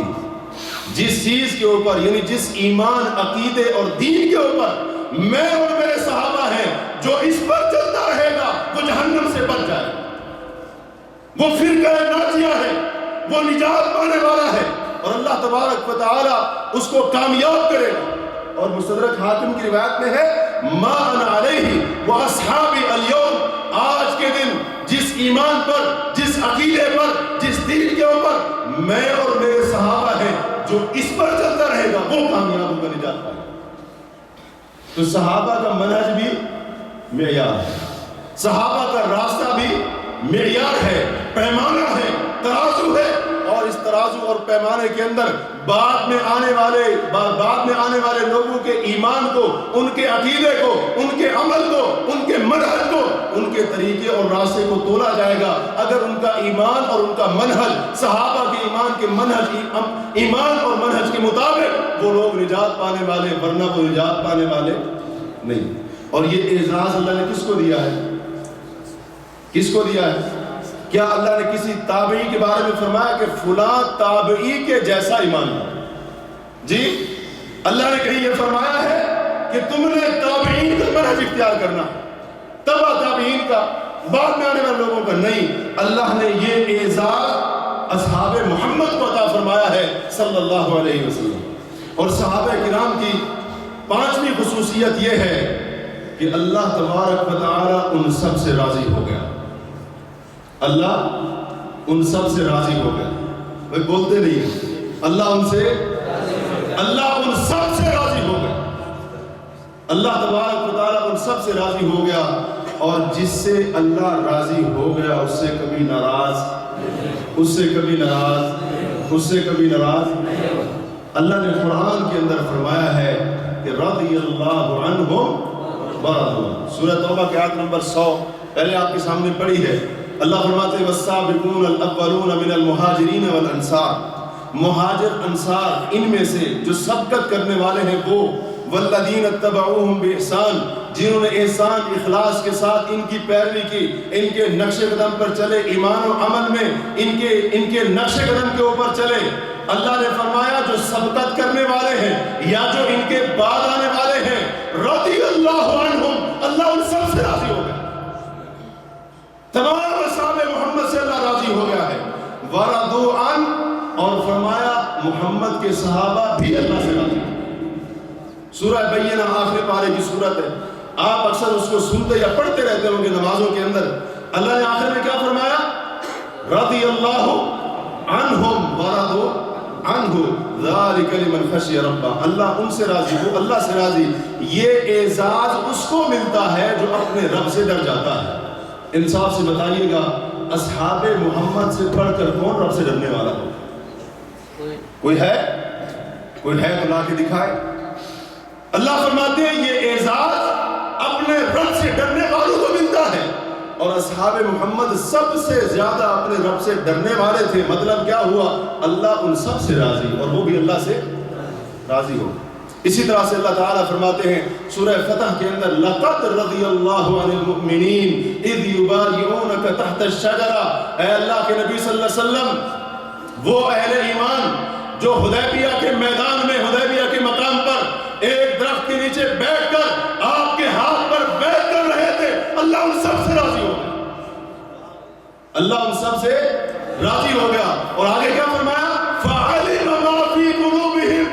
جس چیز کے اوپر، یعنی جس ایمان، عقیدے اور دین کے اوپر میں اور میرے صحابہ ہیں، جو اس پر چلتا رہے گا وہ جہنم سے بچ جائے، وہ فرقہ ناجیہ ہے، وہ نجات پانے والا ہے، اور اللہ تبارک و تعالی اس کو کامیاب کرے گا۔ اور مستدرک حاکم کی روایت میں ہے ما انا علیہ واصحابی اليوم، آج کے دن جس ایمان پر، جس عقیدے پر، جس دین کے اوپر میں اور میرے صحابہ ہیں، جو اس پر چلتا رہے گا وہ کامیاب ہوگا، نجات پائے گا۔ تو صحابہ کا منہج بھی معیار ہے، صحابہ کا راستہ بھی معیار ہے، پیمانہ ہے، ترازو ہے، اور اس ترازو اور پیمانے کے اندر بعد میں آنے والے لوگوں کے ایمان کو، ان کے عقیدے کو، ان کے عمل کو، ان کے منہج کو، ان کے طریقے اور راستے کو تولا جائے گا۔ اگر ان کا ایمان اور ان کا منہج صحابہ کے ایمان اور منہج کے مطابق، وہ لوگ نجات پانے والے، ورنہ وہ نجات پانے والے نہیں۔ اور یہ اعزاز اللہ نے کس کو دیا ہے؟ کس کو دیا ہے؟ کیا اللہ نے کسی تابعی کے بارے میں فرمایا کہ فلاں تابعی کے جیسا ایمان لاؤ؟ جی، اللہ نے کہیں یہ فرمایا ہے کہ تم نے تابعین کا منہج اختیار کرنا، تبع تابعین کا، بعد میں آنے والے لوگوں کا نہیں۔ اللہ نے یہ اعزاز اصحاب محمد کو عطا فرمایا ہے صلی اللہ علیہ وسلم۔ اور صحابہ کرام کی 5ویں خصوصیت یہ ہے کہ اللہ تبارک و تعالی ان سب سے راضی ہو گیا، اللہ ان سب سے راضی ہو گیا۔ وہ بولتے نہیں ہیں، اللہ ان سب سے راضی ہو گیا، اللہ تبارک و تعالیٰ ان سب سے راضی ہو گیا، اور جس سے اللہ راضی ہو گیا اس سے کبھی ناراض، اس سے کبھی ناراض، اس سے کبھی ناراض۔ اللہ نے قرآن کے اندر فرمایا ہے کہ رضی اللہ عنہم ورضوا عنہ، سورہ توبہ کی آیت نمبر 100 پہلے آپ کے سامنے پڑھی ہے۔ اللہ فرماتے ہیں والسابقون الاولون من المہاجرین والانصار، مہاجر انصار ان میں سے جو سبقت کرنے والے ہیں وہ، والذین اتبعوہم بإحسان، جنہوں نے احسان اخلاص کے ساتھ ان کی پیروی کی، ان کے نقش قدم پر چلے، ایمان و عمل میں ان کے نقش قدم کے اوپر چلے۔ اللہ نے فرمایا جو سبقت کرنے والے ہیں یا جو ان کے بعد آنے والے ہیں، رضی اللہ عنہم، اللہ ان سب سے راضی ہو گیا، تمام اصحاب محمد سے اللہ راضی ہو گیا ہے۔ ورضوا عنہ، اور فرمایا محمد کے صحابہ بھی اللہ سے راضی ہیں۔ سورہ بینہ آخری پارے کی سورت ہے، آپ اکثر اس کو سنتے یا پڑھتے رہتے ہوں گے نمازوں کے اندر۔ اللہ نے آخر میں کیا فرمایا؟ رضی اللہ عنہم ورضوا عنہ ذالک لمن خشی ربہ، اللہ ان سے راضی، وہ اللہ سے راضی۔ یہ اعزاز اس کو ملتا ہے جو اپنے رب سے ڈر جاتا ہے۔ انصاف سے بتائیے گا، اصحاب محمد سے پڑھ کر کون رب سے ڈرنے والا ہو؟ کوئی ہے تو لا کے دکھائے۔ اللہ فرماتے ہیں یہ اعزاز اپنے رب سے ڈرنے والوں کو ملتا ہے، اور اصحاب محمد سب سے زیادہ اپنے رب سے ڈرنے والے تھے۔ مطلب کیا ہوا؟ اللہ ان سب سے راضی، اور وہ بھی اللہ سے راضی ہو۔ اسی طرح سے اللہ تعالیٰ فرماتے ہیں سورہ فتح کے اندر لَقَدْ رَضِيَ اللَّهُ عَنِ الْمُؤْمِنِينَ إِذْ يُبَايِعُونَكَ تَحْتَ الشَّجَرَةِ، اے اللہ کے نبی صلی اللہ علیہ وسلم، وہ اہل ایمان جو حدیبیہ کے میدان میں، حدیبیہ کے مقام پر ایک درخت کے نیچے بیٹھ کر آپ کے ہاتھ پر بیعت کر رہے تھے، اللہ ان سب سے راضی ہو گیا، اللہ ان سب سے راضی ہو گیا۔ اور آگے کیا فرمایا؟ فَعَلِمَ مَا فِي قُلُوبِهِمْ،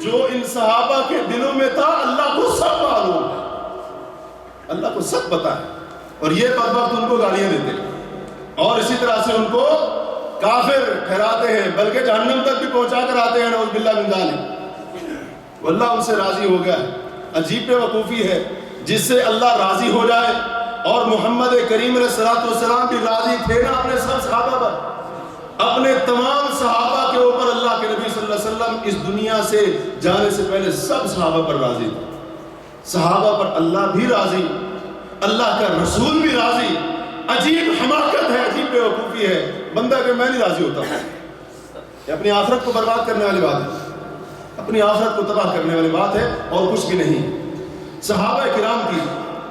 جو ان صحابہ کے دلوں میں تھا اللہ کو سب معلوم ہے، اللہ کو سب پتا ہے۔ اور یہ بدبخت ان کو گالیاں دیتے ہیں، اور اسی طرح سے ان کو کافر ٹھہراتے ہیں، بلکہ جہنم تک بھی پہنچا کر آتے ہیں، نعوذ باللہ من ذالک۔ واللہ ان سے راضی ہو گیا ہے۔ عجیب بے وقوفی ہے جس سے اللہ راضی ہو جائے، اور محمد کریم علیہ السلام بھی راضی تھے نا اپنے سب صحابہ پر، اپنے تمام صحابہ کے اوپر۔ اللہ کے نبی صلی اللہ علیہ وسلم اس دنیا سے جانے سے پہلے سب صحابہ پر راضی تھے۔ صحابہ پر اللہ بھی راضی، اللہ کا رسول بھی راضی۔ عجیب حماقت ہے، عجیب بے وقوفی ہے بندہ کہ میں نہیں راضی ہوتا ہوں۔ یہ اپنی آخرت کو برباد کرنے والی بات ہے، اپنی آخرت کو تباہ کرنے والی بات ہے، اور کچھ بھی نہیں۔ صحابہ کرام کی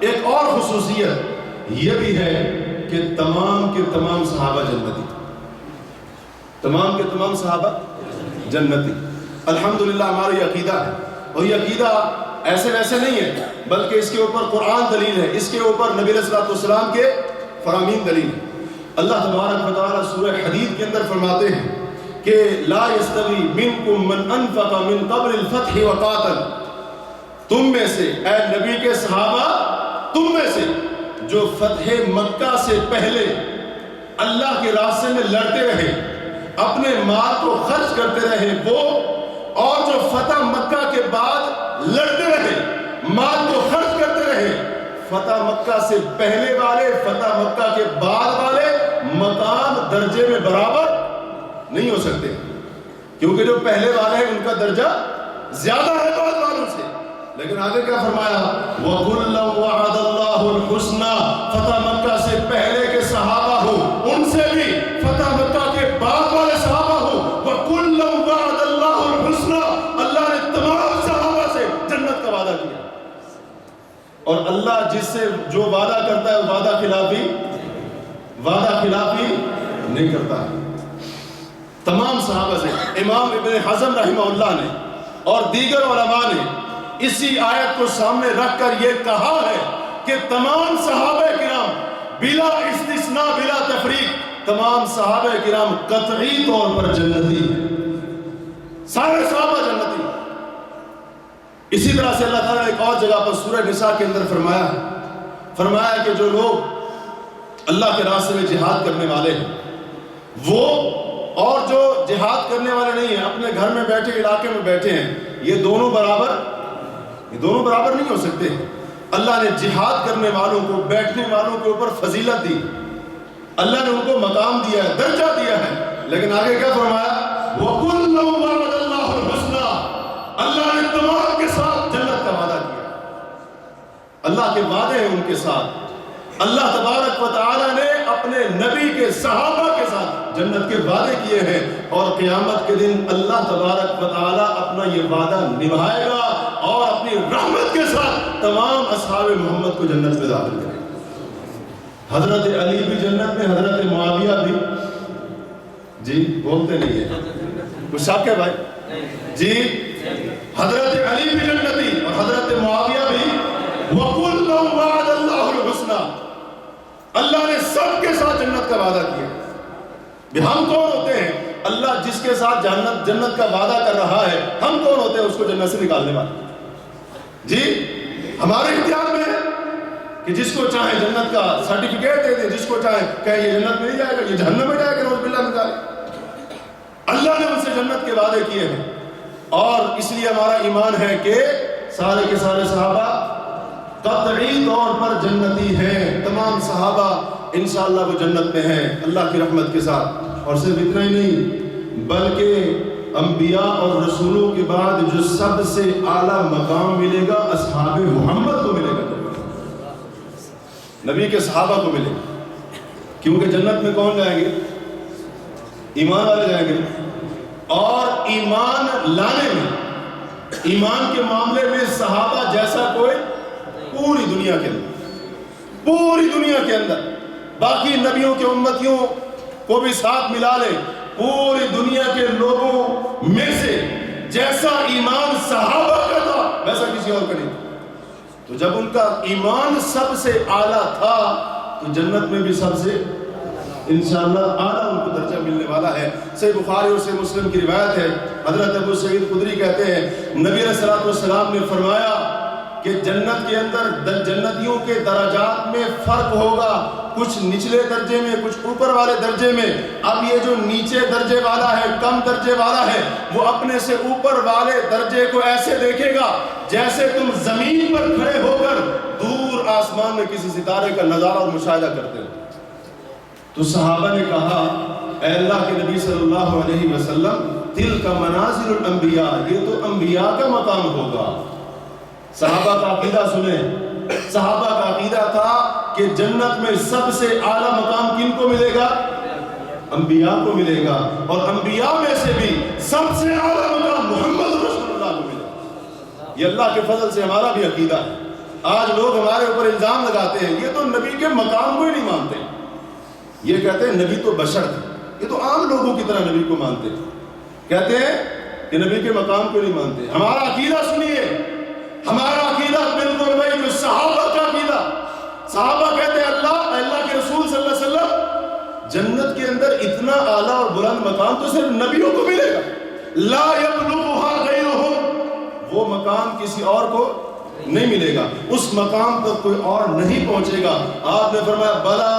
ایک اور خصوصیت یہ بھی ہے کہ تمام کے تمام صحابہ جنتی، تمام کے تمام صحابہ جنتی۔ الحمدللہ ہمارا یہ عقیدہ ہے، اور یہ عقیدہ ایسے ویسے نہیں ہے، بلکہ اس کے اوپر قرآن دلیل ہے، اس کے اوپر نبی علیہ السلام کے فرامین دلیل ہے۔ اللہ تبارک و تعالیٰ سورہ حدید کے اندر فرماتے ہیں کہ لا یستوی منکم من انفق من قبل الفتح وقاتل، تم میں سے اے نبی کے صحابہ، تم میں سے جو فتح مکہ سے پہلے اللہ کے راستے میں لڑتے رہے، اپنے مال کو خرچ کرتے رہے وہ، اور جو فتح مکہ کے بعد لڑتے رہے، مال کو خرچ کرتے رہے، فتح مکہ سے پہلے والے فتح مکہ کے بعد والے مقام درجے میں برابر نہیں ہو سکتے، کیونکہ جو پہلے والے ہیں ان کا درجہ زیادہ ہے بعد والوں سے۔ لیکن آگے کیا فرمایا؟ وَكُلًّا وَعَدَ اللَّهُ الْحُسْنَى، فتح مکہ سے پہلے کے صحابہ ہو ان سے بھی، فتح مکہ کے بعد والے صحابہ ہو، وَكُلًّا وَعَدَ اللَّهُ الْحُسْنَى، اللہ نے تمام صحابہ سے جنت کا وعدہ کیا۔ اور اللہ جس سے جو وعدہ کرتا ہے وعدہ خلافی نہیں کرتا ہے۔ تمام صحابہ سے امام ابن حزم رحمہ اللہ نے اور دیگر علماء نے اسی آیت کو سامنے رکھ کر یہ کہا ہے کہ تمام صحابہ کرام بلا استثناء بلا تفریق، تمام صحابہ کرام قطعی طور پر جنتی ہیں، سارے صحابہ جنتی۔ اسی طرح سے اللہ تعالیٰ نے ایک اور جگہ پر سورہ نساء کے اندر فرمایا کہ جو لوگ اللہ کے راستے میں جہاد کرنے والے ہیں وہ، اور جو جہاد کرنے والے نہیں ہیں، اپنے گھر میں بیٹھے علاقے میں بیٹھے ہیں، یہ دونوں برابر نہیں ہو سکتے۔ اللہ نے جہاد کرنے والوں کو، بیٹھنے والوں کے اوپر فضیلت دی، اللہ نے ان کو مقام دیا ہے، درجہ دیا ہے، لیکن آگے کیا فرمایا؟ وَكُلًّا وَعَدَ اللَّهُ الْحُسْنَى، اللہ نے تمام کے ساتھ جنت کا وعدہ کیا۔ اللہ کے وعدے ہیں ان کے ساتھ۔ اللہ تبارک و تعالیٰ نے اپنے نبی کے صحابہ کے ساتھ جنت کے وعدے کیے ہیں، اور قیامت کے دن اللہ تبارک و تعالیٰ اپنا یہ وعدہ نبھائے گا، اور اپنی رحمت کے ساتھ تمام اصحاب محمد کو جنت میں داخل کرے گا۔ حضرت علی بھی جنت میں، حضرت معاویہ بھی، جی بولتے نہیں ہیں کچھ شک ہے بھائی جی، حضرت علی بھی جنتی اور حضرت معاویہ بھی۔ وَكُلًّا وَعَدَ اللَّهُ الْحُسْنَى، اللہ نے سب کے ساتھ جنت کا وعدہ کیا۔ ہم کون ہوتے ہیں؟ اللہ جس کے ساتھ جنت کا وعدہ کر رہا ہے، ہم کون ہوتے ہیں اس کو جنت سے نکالنے والے؟ جی ہمارے اختیار میں ہے کہ جس کو چاہیں جنت کا سرٹیفکیٹ دے دیں، جس کو چاہیں کہیں یہ جنت میں نہیں جائے گا، یہ جہنم میں جائے گا، نعوذ باللہ من ذالک۔ اللہ نے ان سے جنت کے وعدے کیے ہیں، اور اس لیے ہمارا ایمان ہے کہ سارے کے سارے صحابہ قطعی طور پر جنتی ہیں۔ تمام صحابہ انشاءاللہ وہ جنت میں ہیں اللہ کی رحمت کے ساتھ۔ اور صرف اتنا ہی نہیں، بلکہ انبیاء اور رسولوں کے بعد جو سب سے اعلیٰ مقام ملے گا اصحاب محمد کو ملے گا، نبی کے صحابہ کو ملے گا، کیونکہ جنت میں کون جائیں گے؟ ایمان والے جائیں گے۔ اور ایمان لانے میں، ایمان کے معاملے میں صحابہ جیسا کوئی پوری دنیا کے اندر باقی نبیوں کے امتیوں کو بھی ساتھ ملا لے، پوری دنیا کے لوگوں میں سے جیسا ایمان صحابہ کا تھا ویسا کسی اور کا نہیں تھا۔ تو جب ان کا ایمان سب سے اعلیٰ تھا تو جنت میں بھی سب سے انشاءاللہ اعلیٰ ان کو درجہ ملنے والا ہے۔ صحیح بخاری اور صحیح مسلم کی روایت ہے، حضرت ابو سعید خدری کہتے ہیں نبی علیہ السلام نے فرمایا کہ کہ جنت کے اندر جنتیوں کے درجات میں فرق ہوگا، کچھ نچلے درجے میں، کچھ اوپر والے درجے میں۔ اب یہ جو نیچے درجے والا ہے، کم درجے والا ہے، وہ اپنے سے اوپر والے درجے کو ایسے دیکھے گا جیسے تم زمین پر کھڑے ہو کر دور آسمان میں کسی ستارے کا نظارہ اور مشاہدہ کرتے ہو۔ تو صحابہ نے کہا اے اللہ کے نبی صلی اللہ علیہ وسلم، تلک منازل الانبیاء، یہ تو انبیاء کا مقام ہوگا۔ صحابہ کا عقیدہ سنیں، صحابہ کا عقیدہ تھا کہ جنت میں سب سے اعلیٰ مقام کن کو ملے گا؟ انبیاء کو ملے گا، اور انبیاء میں سے بھی سب سے اعلیٰ مقام محمد رسول اللہ کو ملے گا۔ یہ اللہ کے فضل سے ہمارا بھی عقیدہ ہے۔ آج لوگ ہمارے اوپر الزام لگاتے ہیں یہ تو نبی کے مقام کو ہی نہیں مانتے، یہ کہتے ہیں نبی تو بشر تھے، یہ تو عام لوگوں کی طرح نبی کو مانتے، کہتے ہیں کہ نبی کے مقام کو نہیں مانتے۔ ہمارا عقیدہ سنیے، ہمارا عقیدہ بالکل وہی جو صحابہ کا عقیدہ۔ صحابہ کہتے ہیں اللہ کے رسول صلی اللہ علیہ وسلم، جنت کے اندر اتنا اعلیٰ اور بلند مقام تو صرف نبیوں کو ملے گا، لا یبلغھا غیرہم، وہ مقام کسی اور کو نہیں ملے گا، اس مقام پر کوئی اور نہیں پہنچے گا۔ آپ نے فرمایا بلا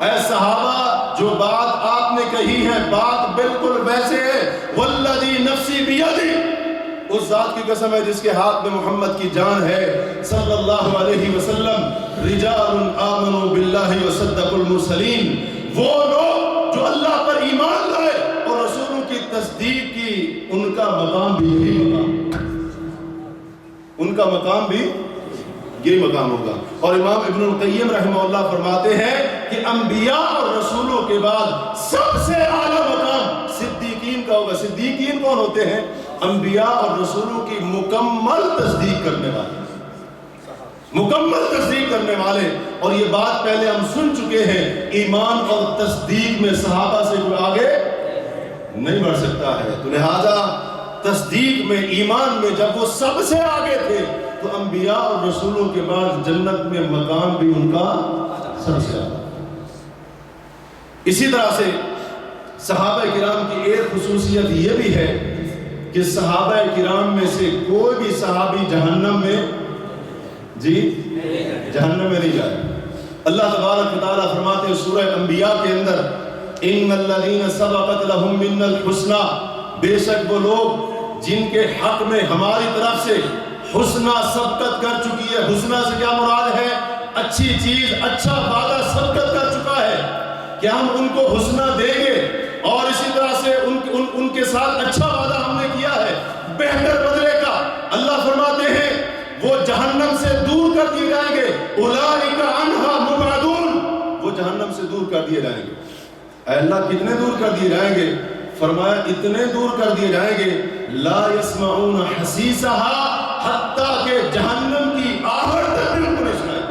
اے صحابہ، جو بات آپ نے کہی ہے بات بالکل ویسے ہے، والذی نفسی بیدی، اس ذات کی قسم ہے جس کے ہاتھ میں محمد کی جان ہے صلی اللہ علیہ وسلم، رجال آمنوا باللہ وصدقوا المرسلین، وہ لوگ جو اللہ پر ایمان لائے اور رسولوں کی تصدیق کی، ان کا مقام بھی یہی مقام، ان کا مقام بھی یہی مقام ہوگا۔ اور امام ابن القیم رحمہ اللہ فرماتے ہیں کہ انبیاء اور رسولوں کے بعد سب سے اعلیٰ مقام صدیقین کا ہوگا۔ صدیقین کون ہوتے ہیں؟ انبیاء اور رسولوں کی مکمل تصدیق کرنے والے، مکمل تصدیق کرنے والے۔ اور یہ بات پہلے ہم سن چکے ہیں، ایمان اور تصدیق میں صحابہ سے کوئی آگے نہیں بڑھ سکتا ہے۔ تو لہذا تصدیق میں، ایمان میں جب وہ سب سے آگے تھے تو انبیاء اور رسولوں کے بعد جنت میں مقام بھی ان کا سب سے آگے۔ اسی طرح سے صحابہ کرام کی ایک خصوصیت یہ بھی ہے کہ صحابہ کرام میں سے کوئی بھی صحابی جہنم میں جہنم میں نہیں جائے۔ اللہ تبارک و تعالیٰ فرماتے ہیں سورہ انبیاء کے اندر، ان الذین سبقت لہم منا الحسنی، بے شک وہ لوگ جن کے حق میں ہماری طرف سے حسنہ سبقت کر چکی ہے۔ حسنہ سے کیا مراد ہے؟ اچھی چیز، اچھا وعدہ سبقت کر چکا ہے کہ ہم ان کو حسنہ دیں گے، اور اسی طرح سے ان کے ساتھ اچھا وعدہ ہم نے کیا ہے بہتر بدلے کا۔ اللہ فرماتے ہیں وہ جہنم سے دور کر دیے جائیں گے، اولئک عنہا مبعدون، وہ جہنم سے دور کر دیے جائیں گے۔ اے اللہ کتنے دور کر دیے جائیں گے؟ فرمایا اتنے دور کر دیے جائیں گے، لا یسمعون حسیسہا، حتیٰ کہ جہنم کی آہٹ تک بھی ان کو نہیں سنائے۔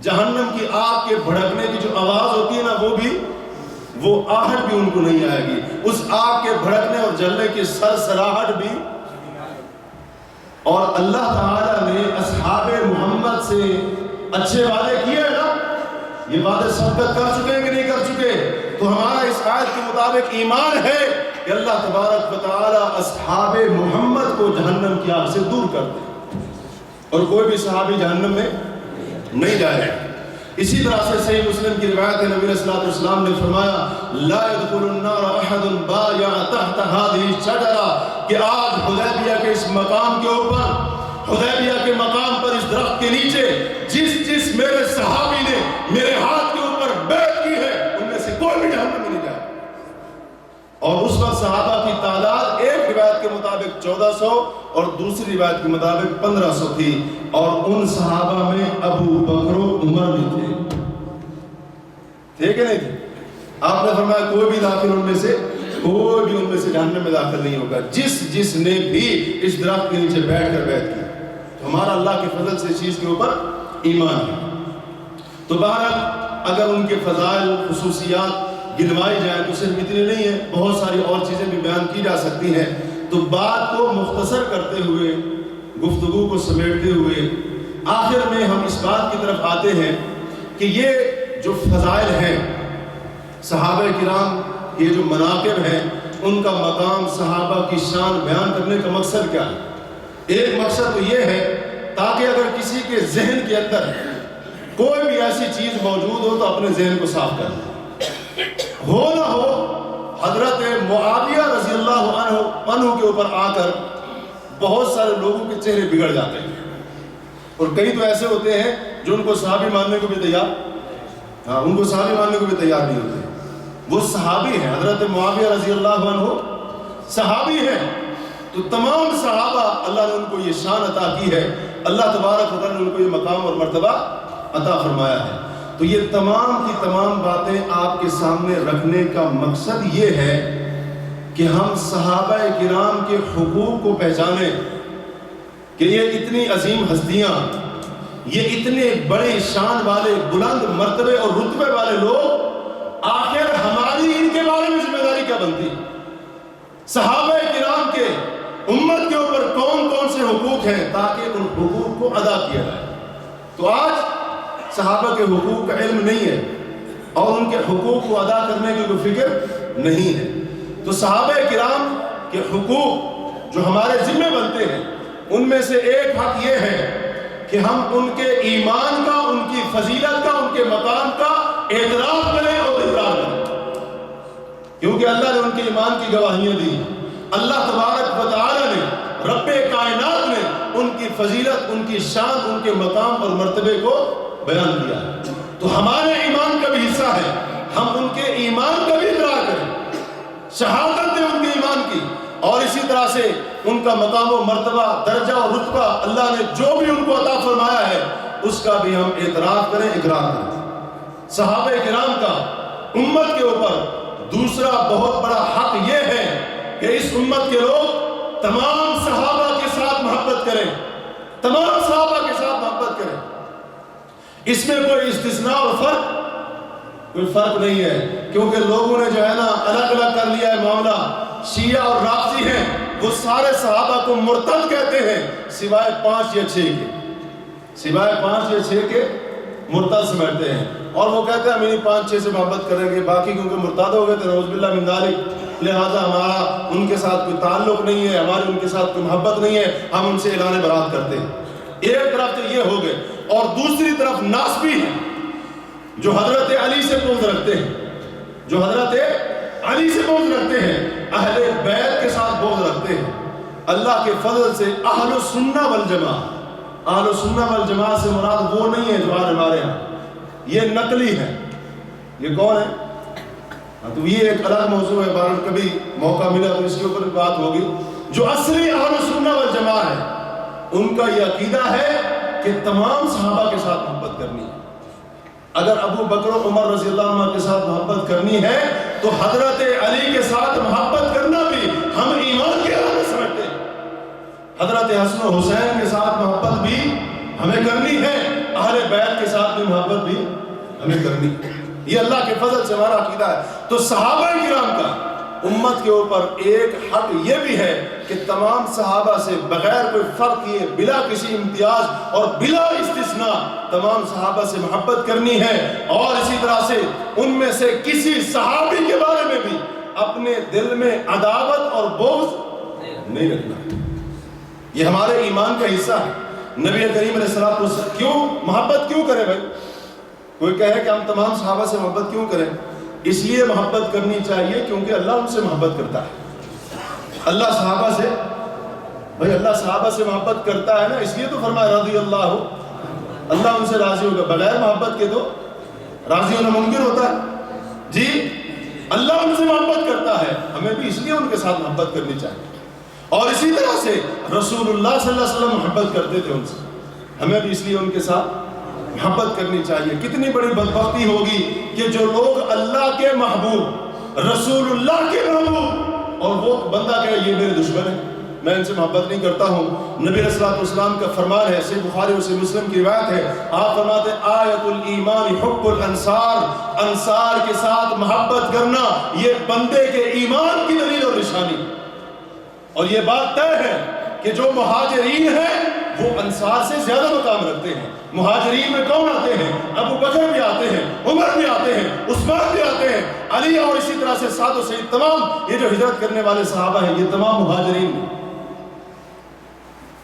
جہنم کی آگ کے بھڑکنے کی جو آواز ہوتی ہے نا، وہ آہٹ بھی ان کو نہیں آئے گی، اس آگ کے بھڑکنے اور جلنے کی سرسراہٹ بھی۔ اور اللہ تعالیٰ نے اصحاب محمد سے اچھے وعدے کیے ہیں نا، یہ وعدے سبقت کر چکے ہیں کہ نہیں کر چکے؟ تو ہمارا اس آیت کے مطابق ایمان ہے کہ اللہ تبارک و تعالیٰ اصحاب محمد کو جہنم کی آگ سے دور کر دے، اور کوئی بھی صحابی جہنم میں نہیں جائے گا۔ اسی طرح سے صحیح مسلم کی روایت ہے، نبی علیہ الصلوۃ والسلام نے فرمایا لا يدخل النار احد بايع تحت هذه الشجرة، کہ آج حدیبیہ کے اس مقام کے اوپر، حدیبیہ کے مقام پر اس درخت کے نیچے جس میرے صحابی نے میرے ہاتھ کے اوپر بیعت کی ہے، ان میں سے کوئی بھی جہنم میں نہیں جائے۔ اور اس وقت صحابہ کی تعداد ایک روایت کے مطابق 1400 اور دوسری روایت کے مطابق 1500 تھی، اور ان صحابہ میں ابو بکر و عمر بھی تھے کہ نہیں تھے؟ آپ نے فرمایا کوئی بھی داخل ان میں سے، کوئی بھی ان میں سے جہنم میں داخل نہیں ہوگا جس نے بھی اس درخت کے نیچے بیٹھ کر بیعت کی۔ تو ہمارا اللہ کے فضل سے اس چیز کے اوپر ایمان ہے۔ تو بہرحال اگر ان کے فضائل، خصوصیات گنوائی جائیں تو صرف اتنی نہیں ہے، بہت ساری اور چیزیں بھی بیان کی جا سکتی ہیں۔ تو بات کو مختصر کرتے ہوئے، گفتگو کو سمیٹتے ہوئے، آخر میں ہم اس بات کی طرف آتے ہیں کہ یہ جو فضائل ہیں، صحابہ کرام یہ جو مناقب ہیں، ان کا مقام، صحابہ کی شان بیان کرنے کا مقصد کیا ہے؟ ایک مقصد تو یہ ہے تاکہ اگر کسی کے ذہن کے اندر کوئی بھی ایسی چیز موجود ہو تو اپنے ذہن کو صاف کر دے، ہو نہ ہو حضرت معاویہ رضی اللہ عنہ کے اوپر آ کر بہت سارے لوگوں کے چہرے بگڑ جاتے ہیں، اور کئی تو ایسے ہوتے ہیں جو ان کو صحابی ماننے کو بھی تیار ان کو صحابی ماننے کو بھی تیار نہیں ہوتے. وہ صحابی ہیں، حضرت معاویہ رضی اللہ عنہ صحابی ہیں، تو تمام صحابہ اللہ نے ان کو یہ شان عطا کی ہے، اللہ تبارک و تعالیٰ نے ان کو یہ مقام اور مرتبہ عطا فرمایا ہے. تو یہ تمام کی تمام باتیں آپ کے سامنے رکھنے کا مقصد یہ ہے کہ ہم صحابہ کرام کے حقوق کو پہچانیں کہ یہ اتنی عظیم ہستیاں، یہ اتنے بڑے شان والے بلند مرتبے اور رتبے والے لوگ، آخر ہماری ان کے بارے میں ذمہ داری کیا بنتی؟ صحابہ کرام کے امت کے اوپر کون کون سے حقوق ہیں تاکہ ان حقوق کو ادا کیا جائے. تو آج صحابہ کے حقوق کا علم نہیں ہے اور ان کے حقوق کو ادا کرنے کی کوئی فکر نہیں ہے. تو صحابہ کرام کے حقوق جو ہمارے ذمہ بنتے ہیں ان میں سے ایک حق یہ ہے کہ ہم ان کے ایمان کا، ان کی فضیلت کا، ان کے مقام کا اعتراف کریں اور اقرار کریں، کیونکہ اللہ نے ان کے ایمان کی گواہیاں دی. اللہ تبارک و تعالی نے، رب کائنات نے ان کی فضیلت، ان کی شان، ان کے مقام اور مرتبے کو بیان کیا. تو ہمارے ایمان کا بھی حصہ ہے ہم ان کے ایمان کا بھی اقرار کریں، شہادت دیں ان کے ایمان کی، اور اسی طرح سے ان کا مقام و مرتبہ، درجہ اور رتبہ اللہ نے جو بھی ان کو عطا فرمایا ہے اس کا بھی ہم اعتراف کریں، اقرار کریں. صحابہ کرام کا امت کے اوپر دوسرا بہت بڑا حق یہ ہے کہ اس امت کے لوگ تمام صحابہ کے ساتھ محبت کریں، تمام صحابہ کے ساتھ محبت کریں. اس میں کوئی استثناء اور کوئی فرق نہیں ہے، کیونکہ لوگوں نے جو ہے نا الگ الگ کر لیا ہے معاملہ. شیعہ اور رافضی ہیں، وہ سارے صحابہ کو مرتد کہتے ہیں سوائے 5 یا 6 کے، سوائے 5 یا 6 کے مرتد سمجھتے ہیں، اور وہ کہتے ہیں ہم انہیں 5-6 سے محبت کریں گے، باقی کیونکہ مرتد ہو گئے تھے نعوذ باللہ من ذالک، لہٰذا ہمارا ان کے ساتھ کوئی تعلق نہیں ہے، ہماری ان کے ساتھ کوئی محبت نہیں ہے، ہم ان سے اعلان برات کرتے ہیں. ایک طرف تو یہ ہو گئے، اور دوسری طرف ناسبی ہیں جو حضرت علی سے بغض رکھتے ہیں، جو حضرت علی سے بغض رکھتے ہیں، اہل بیت کے ساتھ بغض رکھتے ہیں. اللہ کے فضل سے اہل السنہ والجماعہ، اہل السنہ والجماعہ سے مراد وہ نہیں ہے جو آج ہمارے ہاں، یہ نقلی ہے. یہ کون ہے؟ تو یہ ایک الگ موضوع ہے، بہرحال کبھی موقع ملا تو اس کے اوپر بات ہوگی. جو اصلی اہل السنہ والجماعہ ہے ان کا یہ عقیدہ ہے کہ تمام صحابہ کے ساتھ محبت کرنی ہے. اگر ابو بکر و عمر رضی اللہ عنہ کے ساتھ محبت کرنی ہے تو حضرت علی کے ساتھ محبت کرنا بھی ہم ایمان کی علامت سمجھتے ہیں. حضرت حسن و حسین کے ساتھ محبت بھی ہمیں کرنی ہے، اہل بیت کے ساتھ بھی محبت بھی ہمیں کرنی ہے. یہ اللہ کے فضل سے ہمارا عقیدہ ہے. تو صحابہ کرام کا امت کے اوپر ایک حق یہ بھی ہے کہ تمام صحابہ سے بغیر کوئی فرق کیے، بلا کسی امتیاز اور بلا استثناء تمام صحابہ سے محبت کرنی ہے، اور اسی طرح سے ان میں سے کسی صحابی کے بارے میں بھی اپنے دل میں عداوت اور بغض نہیں رکھنا. یہ ہمارے ایمان کا حصہ ہے. نبی کریم علیہ الصلوۃ والسلام کیوں محبت کیوں کرے بھائی؟ کوئی کہے کہ ہم تمام صحابہ سے محبت کیوں کریں؟ اس لیے محبت کرنی چاہیے کیونکہ اللہ ان سے محبت کرتا ہے. اللہ صحابہ سے، بھائی اللہ صحابہ سے محبت کرتا ہے نا، اس لیے تو فرمایا رضی اللہ، اللہ ان سے راضی ہوگا. بغیر محبت کے تو راضی ہونا ممکن ہوتا ہے جی. اللہ ان سے محبت کرتا ہے، ہمیں بھی اس لیے ان کے ساتھ محبت کرنی چاہیے. اور اسی طرح سے رسول اللہ صلی اللہ علیہ وسلم محبت کرتے تھے ان سے، ہمیں بھی اس لیے ان کے ساتھ محبت کرنی چاہیے. کتنی بڑی بدبختی ہوگی کہ جو لوگ اللہ کے محبوب، رسول اللہ کے محبوب، اور وہ بندہ کہے یہ میرے دشمن ہے، میں ان سے محبت نہیں کرتا ہوں. نبی علیہ الصلوۃ والسلام کا فرمان ہے، صحیح بخاری اور صحیح مسلم کی روایت ہے، آپ فرماتے ہیں آیت الایمان حب الانصار، انصار کے ساتھ محبت کرنا یہ بندے کے ایمان کی دلیل اور نشانی. اور یہ بات طے ہے کہ جو مہاجرین ہیں وہ انصار سے زیادہ مقام رکھتے ہیں. مہاجرین میں کون آتے ہیں؟ ابو بکر بھی آتے ہیں، عمر بھی آتے ہیں، عثمان بھی آتے ہیں، علی، اور اسی طرح سے سعد و سعید، تمام یہ جو ہجرت کرنے والے صحابہ ہیں یہ تمام مہاجرین ہیں.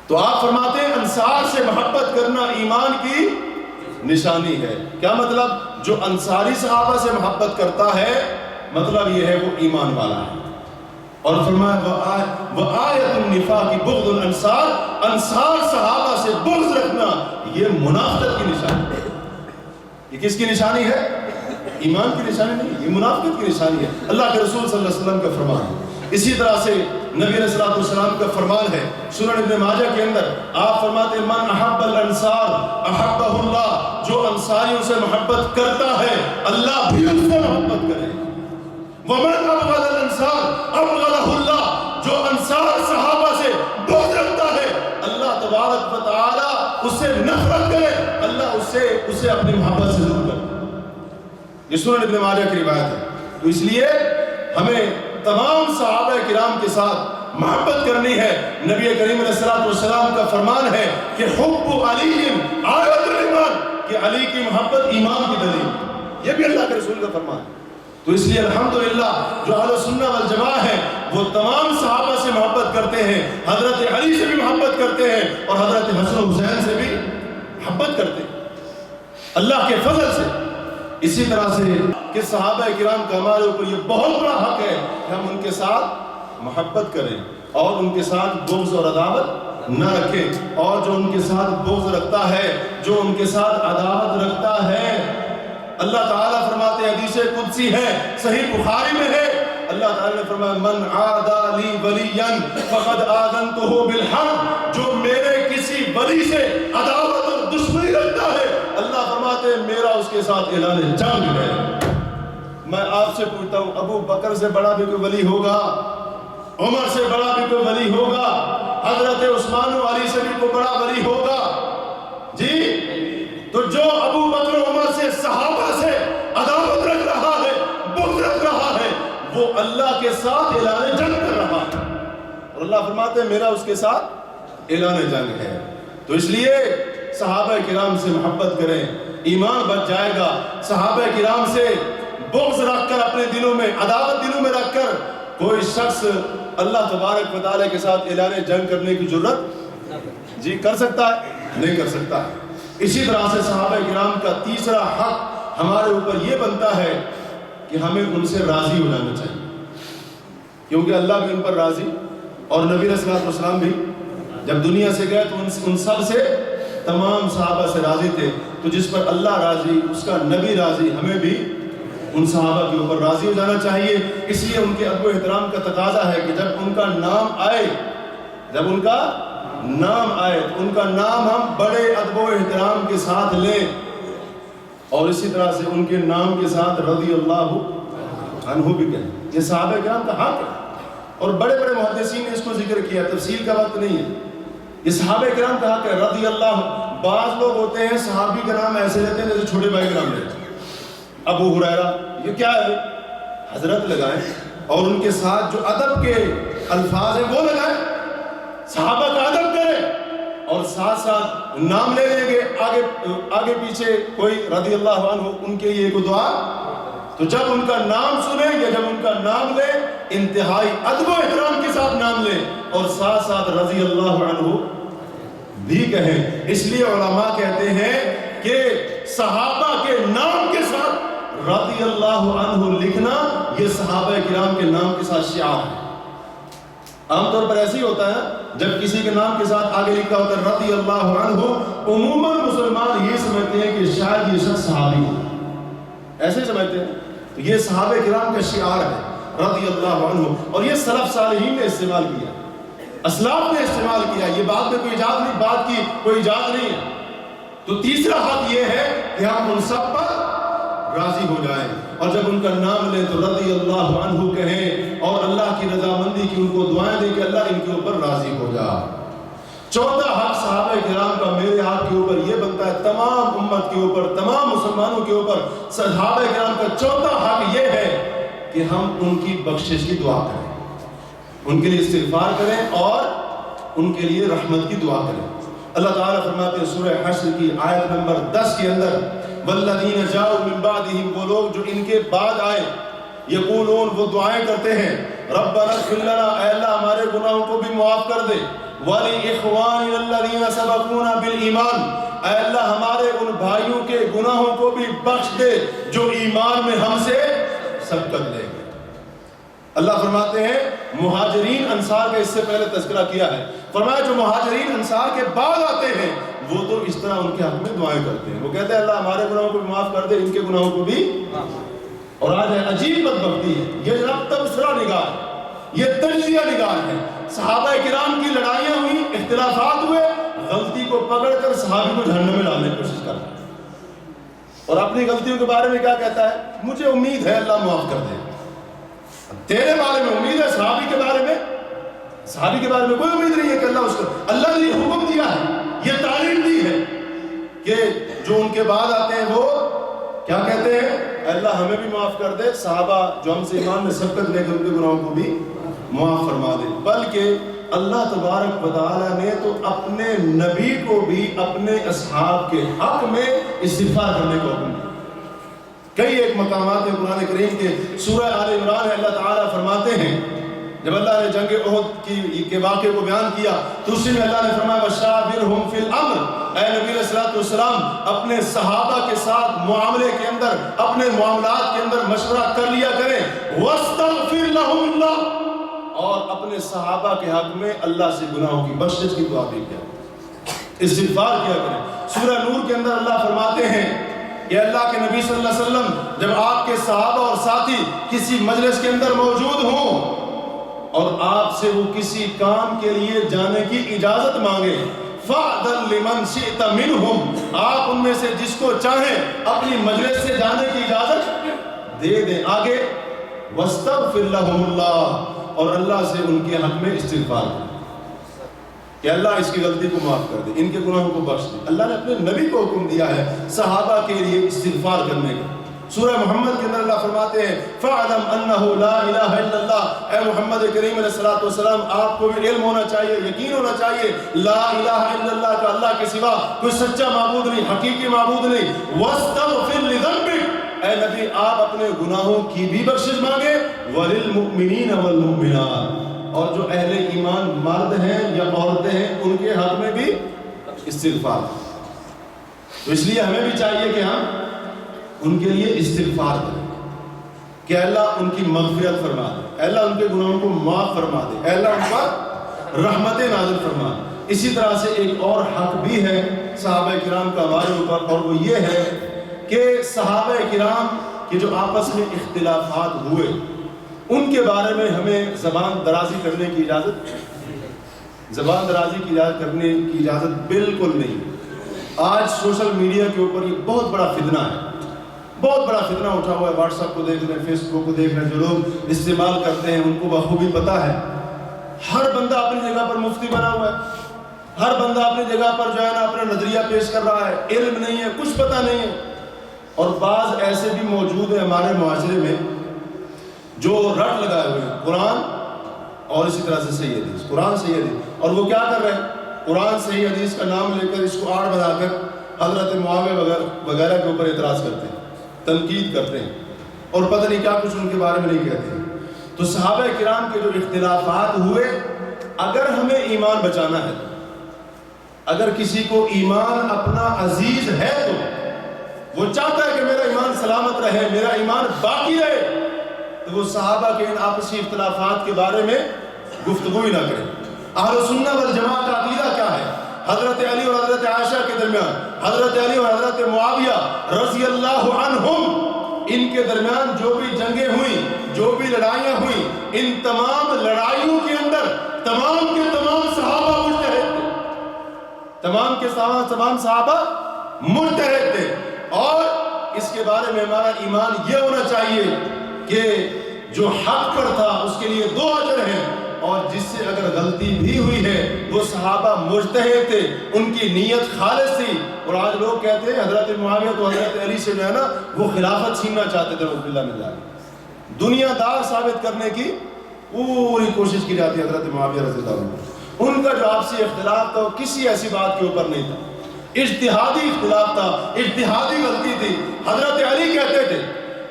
تو آپ فرماتے ہیں انصار سے محبت کرنا ایمان کی نشانی ہے. کیا مطلب؟ جو انصاری صحابہ سے محبت کرتا ہے مطلب یہ ہے وہ ایمان والا ہے. اور فرمایا وآیت النفاق بغض الانصار، انصار صحابہ سے بغض رکھنا یہ منافقت کی نشانی ہے. یہ کس کی نشانی ہے؟ ایمان کی نشانی نہیں، یہ منافقت کی نشانی ہے. اللہ کے رسول صلی اللہ علیہ وسلم کا فرمان ہے. اسی طرح سے نبی علیہ السلام کا فرمان ہے سنن ابن ماجہ کے اندر. آپ فرماتے ہیں من احب الانصار احبہ اللہ، جو انصاریوں سے محبت کرتا ہے اللہ بھی اس سے محبت کرے. ومن ابغض الانصار ابغضہ اللہ، جو انصار صحابہ سے بغض رکھتا ہے اللہ تبارک و تعالی اس سے نفرت کرے، اللہ اسے اپنی محبت سے دور کرے. یہ سنن ابن ماجہ کی روایت ہے. تو اس لیے ہمیں تمام صحابہ کرام کے ساتھ محبت کرنی ہے. نبی کریم علیہ السلام کا فرمان ہے کہ حب علی آیت الایمان، کہ علی کی محبت ایمان کی دلیل. یہ بھی اللہ کے رسول کا فرمان ہے. تو اس لیے الحمدللہ جو اہل سنہ والجماعہ ہیں وہ تمام صحابہ سے محبت کرتے ہیں، حضرت علی سے بھی محبت کرتے ہیں اور حضرت حسن و حسین سے بھی محبت کرتے ہیں اللہ کے فضل سے. اسی طرح سے کہ صحابہ کرام کا ہمارے اوپر یہ بہت بڑا حق ہے کہ ہم ان کے ساتھ محبت کریں اور ان کے ساتھ بغض اور عداوت نہ رکھیں. اور جو ان کے ساتھ بغض رکھتا ہے، جو ان کے ساتھ عداوت رکھتا ہے، اللہ تعالیٰ فرماتے ہیں حدیث قدسی ہے صحیح بخاری میں ہے، اللہ تعالیٰ نے فرمایا من عادى لي وليا فقد آذنته بالحرب، جو میرے کسی ولی سے عداوت اور دشمنی رکھتا ہے اللہ فرماتے ہیں میرا اس کے ساتھ اعلان جنگ ہے. میں آپ سے پوچھتا ہوں ابو بکر سے بڑا بھی کوئی ولی ہوگا؟ عمر سے بڑا بھی کوئی ولی ہوگا؟ حضرت عثمان و علی سے بھی کوئی بڑا ولی ہوگا؟ جی، تو جو ابو بکر و عمر سے صحابہ سے عداوت رکھ رہا ہے، بغض رکھ رہا ہے، وہ اللہ کے ساتھ اعلان جنگ کر رہا ہے اور اللہ فرماتے ہیں میرا اس کے ساتھ اعلان جنگ ہے. تو اس لیے صحابہ کرام سے محبت کریں، ایمان بچ جائے گا. صحابہ کرام سے بغض رکھ کر اپنے دلوں میں، عداوت دلوں میں رکھ کر کوئی شخص اللہ تبارک و تعالیٰ کے ساتھ اعلان جنگ کرنے کی جرت جی کر سکتا ہے؟ نہیں کر سکتا. اسی طرح سے صحابہ کرام کا تیسرا حق ہمارے اوپر یہ بنتا ہے کہ ہمیں ان سے راضی ہو جانا چاہیے، کیونکہ اللہ بھی ان پر راضی اور نبی علیہ السلام بھی جب دنیا سے گئے تو ان سب سے، تمام صحابہ سے راضی تھے. تو جس پر اللہ راضی، اس کا نبی راضی، ہمیں بھی ان صحابہ کے اوپر راضی ہو جانا چاہیے. اس لیے ان کے ادب و احترام کا تقاضا ہے کہ جب ان کا نام آئے، جب ان کا نام آئے تو ان کا نام ہم بڑے ادب و احترام کے ساتھ لیں اور اسی طرح سے ان کے نام کے ساتھ رضی اللہ عنہ بھی کہیں. یہ صحابہ کرام کا حق ہے اور بڑے بڑے محدثین نے اس کو ذکر کیا، تفصیل کا وقت نہیں ہے. یہ صحابہ کرام کا حق ہے رضی اللہ. بعض لوگ ہوتے ہیں صحابی کا نام ایسے لیتے ہیں جیسے چھوٹے بھائی کا نام لیتے ہیں، ابو ہریرہ، یہ کیا ہے؟ حضرت لگائیں اور ان کے ساتھ جو ادب کے الفاظ ہیں وہ لگائیں، صحابہ کا ادب کریں اور ساتھ ساتھ نام لے لیں گے آگے پیچھے کوئی رضی اللہ عنہ، ان کے لیے کوئی دعا. تو جب ان کا نام سنیں یا جب ان کا نام لیں انتہائی ادب و احترام کے ساتھ نام لیں اور ساتھ ساتھ رضی اللہ عنہ بھی کہیں. اس لیے علماء کہتے ہیں کہ صحابہ کے نام کے ساتھ رضی اللہ عنہ لکھنا یہ صحابہ کرام کے نام کے ساتھ شعار ہے. عام طور پر ایسے ہی ہوتا ہے جب کسی کے نام کے ساتھ آگے لکھا ہوتا ہے رضی اللہ عنہ، عموماً مسلمان یہ سمجھتے ہیں کہ شاید یہ شخص صحابی ہے، ایسے سمجھتے ہیں. تو یہ صحابہ کرام کا شعار ہے رضی اللہ عنہ اور یہ سلف صالحین نے استعمال کیا، اسلاف نے استعمال کیا. یہ بات میں کوئی ایجاد نہیں، بات کی کوئی ایجاد نہیں ہے. تو تیسرا حق یہ ہے کہ ہم ان سب پر راضی ہو جائیں اور جب ان کا نام لیں تو رضی اللہ عنہ کہیں اور اللہ کی رضامندی کی ان کو دعائیں دیں کہ اللہ ان کے اوپر راضی ہو جا. چوتھا حق صحابہ کرام کا میرے آپ کے اوپر یہ بنتا ہے، تمام امت کے اوپر، تمام مسلمانوں کے اوپر صحابہ کرام کا چوتھا حق یہ ہے کہ ہم ان کی بخشش کی دعا کریں، ان کے لیے استغفار کریں اور ان کے لیے رحمت کی دعا کریں. اللہ تعالیٰ فرماتے ہیں سورہ حشر کی آیت نمبر 10 کے اندر والذین جاؤ من بعدہم، وہ لوگ جو ان کے بعد آئے، یقولون وہ دعائیں کرتے ہیں ربنا اغفر لنا، اے اللہ ہمارے گناہوں کو بھی معاف کر دے وَلِإِخْوَانِنَا الَّذِينَ سَبَقُونَا بِالْإِيمَانِ، اے اللہ ہمارے ان بھائیوں کے گناہوں کو بھی بخش دے جو ایمان میں ہم سے سبقت لے گئے۔ اللہ فرماتے ہیں مہاجرین انصار کا اس سے پہلے تذکرہ کیا ہے، فرمایا جو مہاجرین انصار کے بعد آتے ہیں وہ تو اس طرح ان کے حق میں دعائیں کرتے ہیں، وہ کہتے ہیں اللہ ہمارے گناہوں کو بھی معاف کر دے، ان کے گناہوں کو بھی۔ اور آج عجیب بدبختی ہے، یہ جناب تبصرہ نگار، یہ تجزیہ نگار ہے۔ صحابہ کرام کی لڑائیاں ہوئی، اختلافات ہوئے، غلطی کو پکڑ کر صحابی کو جہنم میں ڈالنے کی کوشش کرتا ہے، اور اپنی غلطیوں کے بارے میں کیا کہتا ہے؟ مجھے امید ہے اللہ معاف کر دے۔ تیرے بارے میں امید ہے، صحابی کے بارے میں کوئی امید نہیں ہے کہ اللہ اس کو، اللہ نے یہ حکم دیا ہے، یہ تعلیم دی ہے کہ جو ان کے بعد آتے ہیں وہ کیا کہتے ہیں؟ اللہ ہمیں بھی معاف کر دے، صحابہ جو ہم سے ایمان میں سبقت لے کر ان کے گناہوں کو بھی معاف فرما دے۔ بلکہ اللہ تبارک و تعالیٰ نے تو اپنے نبی کو بھی اپنے اصحاب کے حق میں استغفار کرنے کو حکم دیا۔ کئی ایک مقامات ہیں قرآن کریم کے، سورہ آل عمران ہے، اللہ تعالیٰ فرماتے ہیں جب اللہ نے جنگ احد کے واقعے کو بیان کیا تو اسی میں اللہ نے فرمایا وَشَاوِرْهُمْ فِي الْأَمْرِ، اے نبی علیہ السلام اپنے صحابہ کے ساتھ معاملے کے اندر، اپنے معاملات کے اندر مشورہ کر لیا کریں، وَاسْتَغْفِرْ لَهُمُ اللَّهُ، اور اپنے صحابہ کے حق میں اللہ سے گناہوں کی بخشش کی دعا بھی کیا، استغفار کیا کریں۔ سورہ نور کے اندر اللہ فرماتے ہیں کہ اللہ کے نبی صلی اللہ علیہ وسلم جب آپ کے صحابہ اور ساتھی کسی مجلس کے اندر موجود ہوں اور آپ سے وہ کسی کام کے لیے جانے کی اجازت مانگے، فَأْذَن لِمَنْ شِئْتَ مِنْهُمْ، آپ ان میں سے جس کو چاہیں اپنی مجلس سے جانے کی اجازت دے دیں۔ آگے وَاسْتَغْفِرْ لَهُمُ اللَّهُ، اور اللہ سے ان کے حق میں استغفار کریں کہ اللہ اس کی غلطی کو معاف کر دے، ان کے گناہوں کو بخش دے۔ اللہ نے اپنے نبی کو حکم دیا ہے صحابہ کے لیے استغفار کرنے کا۔ سورہ محمد کے اندر اللہ فرماتے ہیں فَعْلَمْ أَنَّهُ لَا إِلَهَ إِلَّا اللَّهُ، اے محمد کریم علیہ السلام آپ کو بھی علم ہونا چاہیے، یقین ہونا چاہیے لا الہ الا اللہ کا، اللہ کے سوا کوئی سچا معبود نہیں، حقیقی معبود نہیں۔ وَاسْتَغْفِرْ لِذَنبِكَ، اے نبی آپ اپنے گناہوں کی بھی بخشش مانگے، وَلِلْمُؤْمِنِينَ وَالْمُؤْمِنَاتِ، اور جو اہل ایمان مرد ہیں یا عورتیں ہیں ان کے حق میں بھی استغفار۔ تو اس لیے ہمیں بھی چاہیے کہ ہم ان کے لیے استغفار کریں کہ اللہ ان کی مغفرت فرما دے، اے اللہ ان کے گناہوں کو معاف فرما دے، اے اللہ ان پر رحمت نازل فرما دے۔ اسی طرح سے ایک اور حق بھی ہے صحابہ کرام کا ہمارے اوپر، اور وہ یہ ہے کہ صحابہ کرام کے جو آپس میں اختلافات ہوئے ان کے بارے میں ہمیں زبان درازی کرنے کی اجازت کرنے کی اجازت بالکل نہیں۔ آج سوشل میڈیا کے اوپر یہ بہت بڑا فتنہ ہے، بہت بڑا فتنہ اٹھا ہوا ہے۔ واٹس ایپ کو دیکھ لیں، فیس بک کو دیکھ لیں، جو لوگ استعمال کرتے ہیں ان کو بخوبی پتہ ہے، ہر بندہ اپنی جگہ پر مفتی بنا ہوا ہے، ہر بندہ اپنی جگہ پر جو ہے نا اپنا نظریہ پیش کر رہا ہے، علم نہیں ہے، کچھ پتہ نہیں ہے۔ اور بعض ایسے بھی موجود ہیں ہمارے معاشرے میں جو رٹ لگائے ہوئے ہیں قرآن اور اسی طرح سے صحیح حدیث، قرآن صحیح حدیث، اور وہ کیا کر رہے ہیں؟ قرآن صحیح حدیث کا نام لے کر اس کو آڑ بنا کر حضرت معاویہ وغیرہ کے اوپر اعتراض کرتے ہیں، تنقید کرتے ہیں، اور پتہ نہیں کیا کچھ ان کے بارے میں نہیں کہتے ہیں۔ تو صحابہ کرام کے جو اختلافات ہوئے، اگر ہمیں ایمان بچانا ہے، اگر کسی کو ایمان اپنا عزیز ہے تو وہ چاہتا ہے کہ میرا ایمان سلامت رہے، میرا ایمان باقی رہے، تو وہ صحابہ کے ان آپسی اختلافات کے بارے میں گفتگو ہی نہ کرے۔ اہل سنہ والجماعہ کا عقیدہ کیا ہے؟ حضرت علی اور حضرت عائشہ کے درمیان، حضرت علی اور حضرت معاویہ رضی اللہ عنہم، ان کے درمیان جو بھی جنگیں ہوئیں، جو بھی لڑائیاں ہوئیں، ان تمام لڑائیوں کے اندر تمام کے تمام صحابہ مجتہد تھے، تمام کے تمام صحابہ مجتہد تھے۔ اور اس کے بارے میں ہمارا ایمان یہ ہونا چاہیے کہ جو حق پر تھا اس کے لیے 2 اجر ہیں، اور جس سے اگر غلطی بھی ہوئی ہے وہ صحابہ مجتہد تھے، ان کی نیت خالص تھی۔ اور آج لوگ کہتے ہیں حضرت معاویہ تو حضرت علی سے جو ہے نا وہ خلافت چھیننا چاہتے تھے، رضی اللہ عنہ، دنیا دار ثابت کرنے کی پوری کوشش کی جاتی ہے حضرت معاویہ رضی اللہ عنہ۔ ان کا جو آپسی اختلاف تھا وہ کسی ایسی بات کے اوپر نہیں تھا، اجتہادی اختلاف تھا، اجتہادی غلطی تھی۔ حضرت علی کہتے تھے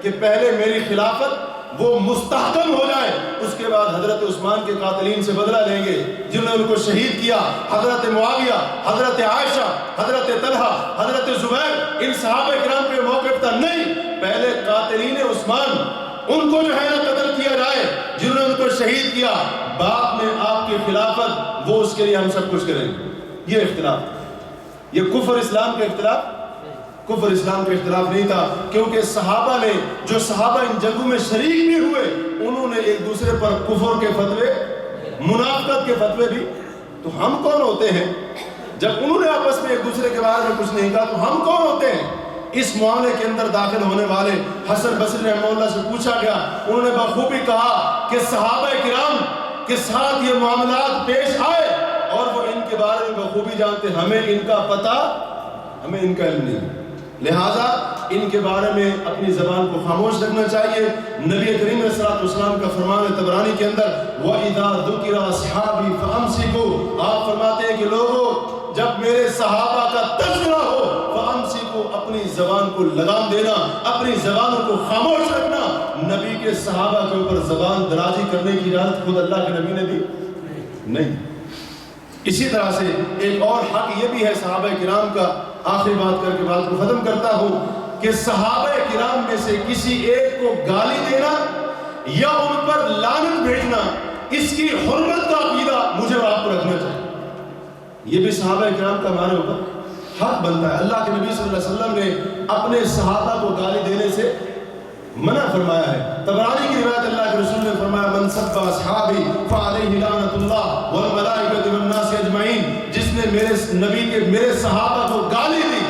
کہ پہلے میری خلافت وہ مستحکم ہو جائے، اس کے بعد حضرت عثمان کے قاتلین سے بدلہ لیں گے جنہوں نے ان کو شہید کیا، حضرت معاویہ، حضرت عائشہ، حضرت طلحہ، حضرت زبیر، ان صحابہ کرام پہ موقف تھا نہیں، پہلے قاتلین عثمان ان کو جو ہے نا قتل کیا جائے جنہوں نے ان کو شہید کیا، بعد میں آپ کی خلافت وہ اس کے لیے ہم سب کچھ کریں گے۔ یہ اختلاف، یہ کفر اسلام کا اختلاف، کفر اسلام کا اختلاف نہیں تھا، کیونکہ صحابہ نے، جو صحابہ ان جنگوں میں شریک بھی ہوئے، انہوں نے ایک دوسرے پر کفر کے فتوے، منافقت کے فتوے بھی، تو ہم کون ہوتے ہیں جب انہوں نے آپس میں ایک دوسرے کے بارے میں کچھ نہیں کہا، تو ہم کون ہوتے ہیں اس معاملے کے اندر داخل ہونے والے؟ حسن بصری رحمہ اللہ سے پوچھا گیا، انہوں نے بخوبی کہا کہ صحابہ کرام کے ساتھ یہ معاملات پیش آئے اور وہ ان کے بارے میں بخوبی جانتے، ہمیں ان کا پتہ، ہمیں ان کا علم نہیں، لہٰذا ان کے بارے میں اپنی زبان کو خاموش رکھنا چاہیے۔ نبی کریم علیہ الصلوۃ والسلام کا فرمان ہے طبرانی کے اندر، وَإِذَا ذُكِرَ أَصْحَابِي فَأَمْسِكُوا، آپ فرماتے ہیں کہ لوگوں جب میرے صحابہ کا تذکرہ ہو فَأَمْسِكُوا، اپنی زبان کو لگام دینا، اپنی زبانوں کو خاموش رکھنا۔ نبی کے صحابہ کے اوپر زبان درازی کرنے کی اجازت خود اللہ کے نبی نے دی نہیں۔ اسی طرح سے ایک اور حق یہ بھی ہے صحابہ کرام کا، آخری بات کر کے بات کو ختم کرتا ہوں، کہ صحابہ کرام میں سے کسی ایک کو گالی دینا یا ان پر لعنت بھیجنا، اس کی حرمت کا عقیدہ مجھے اور آپ کو رکھنا چاہیے۔ یہ بھی صحابہ کرام کا ہمارے اوپر حق بنتا ہے۔ اللہ کے نبی صلی اللہ علیہ وسلم نے اپنے صحابہ کو گالی دینے سے منع فرمایا ہے۔ طبرانی کی روایت، اللہ کے رسول نے فرمایا، من سب اصحابی فعلیہ لعنت اللہ والملائکۃ والناس اجمعین، جس نے میرے نبی کے، میرے صحابہ کو گالی دی،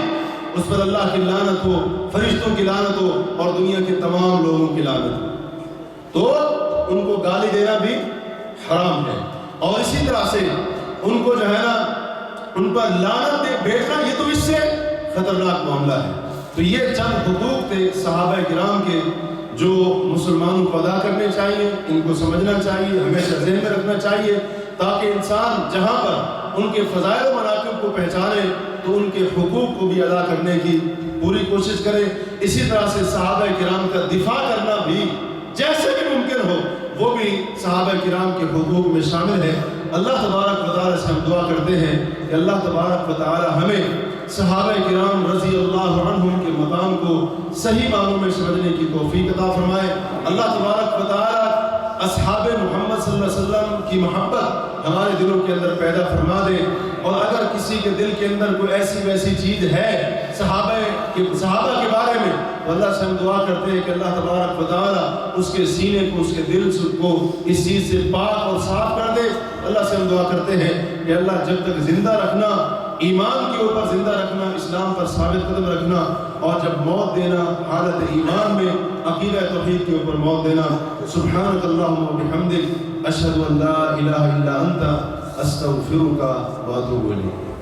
اس پر اللہ کی لعنت ہو، فرشتوں کی لعنت ہو اور دنیا کے تمام لوگوں کی لعنت ہو۔ تو ان کو گالی دینا بھی حرام ہے، اور اسی طرح سے ان کو جو ہے نا ان پر لعنت بھیجنا، یہ تو اس سے خطرناک معاملہ ہے۔ تو یہ چند حقوق تھے صحابہ کرام کے جو مسلمانوں کو ادا کرنے چاہیے، ان کو سمجھنا چاہیے، ہمیشہ ذہن میں رکھنا چاہیے، تاکہ انسان جہاں پر ان کے فضائل و مناقب کو پہچانے تو ان کے حقوق کو بھی ادا کرنے کی پوری کوشش کرے۔ اسی طرح سے صحابہ کرام کا دفاع کرنا بھی جیسے بھی ممکن ہو، وہ بھی صحابہ کرام کے حقوق میں شامل ہے۔ اللہ تبارک و تعالیٰ سے ہم دعا کرتے ہیں کہ اللہ تبارک و تعالیٰ ہمیں صحابہ کرام رضی اللہ عنہم کے مقام کو صحیح معنوں میں سمجھنے کی توفیق عطا فرمائے۔ اللہ تبارک و تعالیٰ اصحاب محمد صلی اللہ علیہ وسلم کی محبت ہمارے دلوں کے اندر پیدا فرما دے، اور اگر کسی کے دل کے اندر کوئی ایسی ویسی چیز ہے صحابہ کے بارے میں، تو اللہ سے ہم دعا کرتے ہیں کہ اللہ تبارک و تعالیٰ اس کے سینے کو، اس کے دل کو اس چیز سے پاک اور صاف کر دے۔ اللہ سے ہم دعا کرتے ہیں کہ اللہ جب تک زندہ رکھنا، ایمان کے اوپر زندہ رکھنا، اسلام پر ثابت قدم رکھنا، اور جب موت دینا حالت ایمان میں عقیدہ توحید کے اوپر موت دینا۔ سبحانک اللہم و بحمدک، اشہد ان لا الہ الا انت، استغفرک و اتوب الیک۔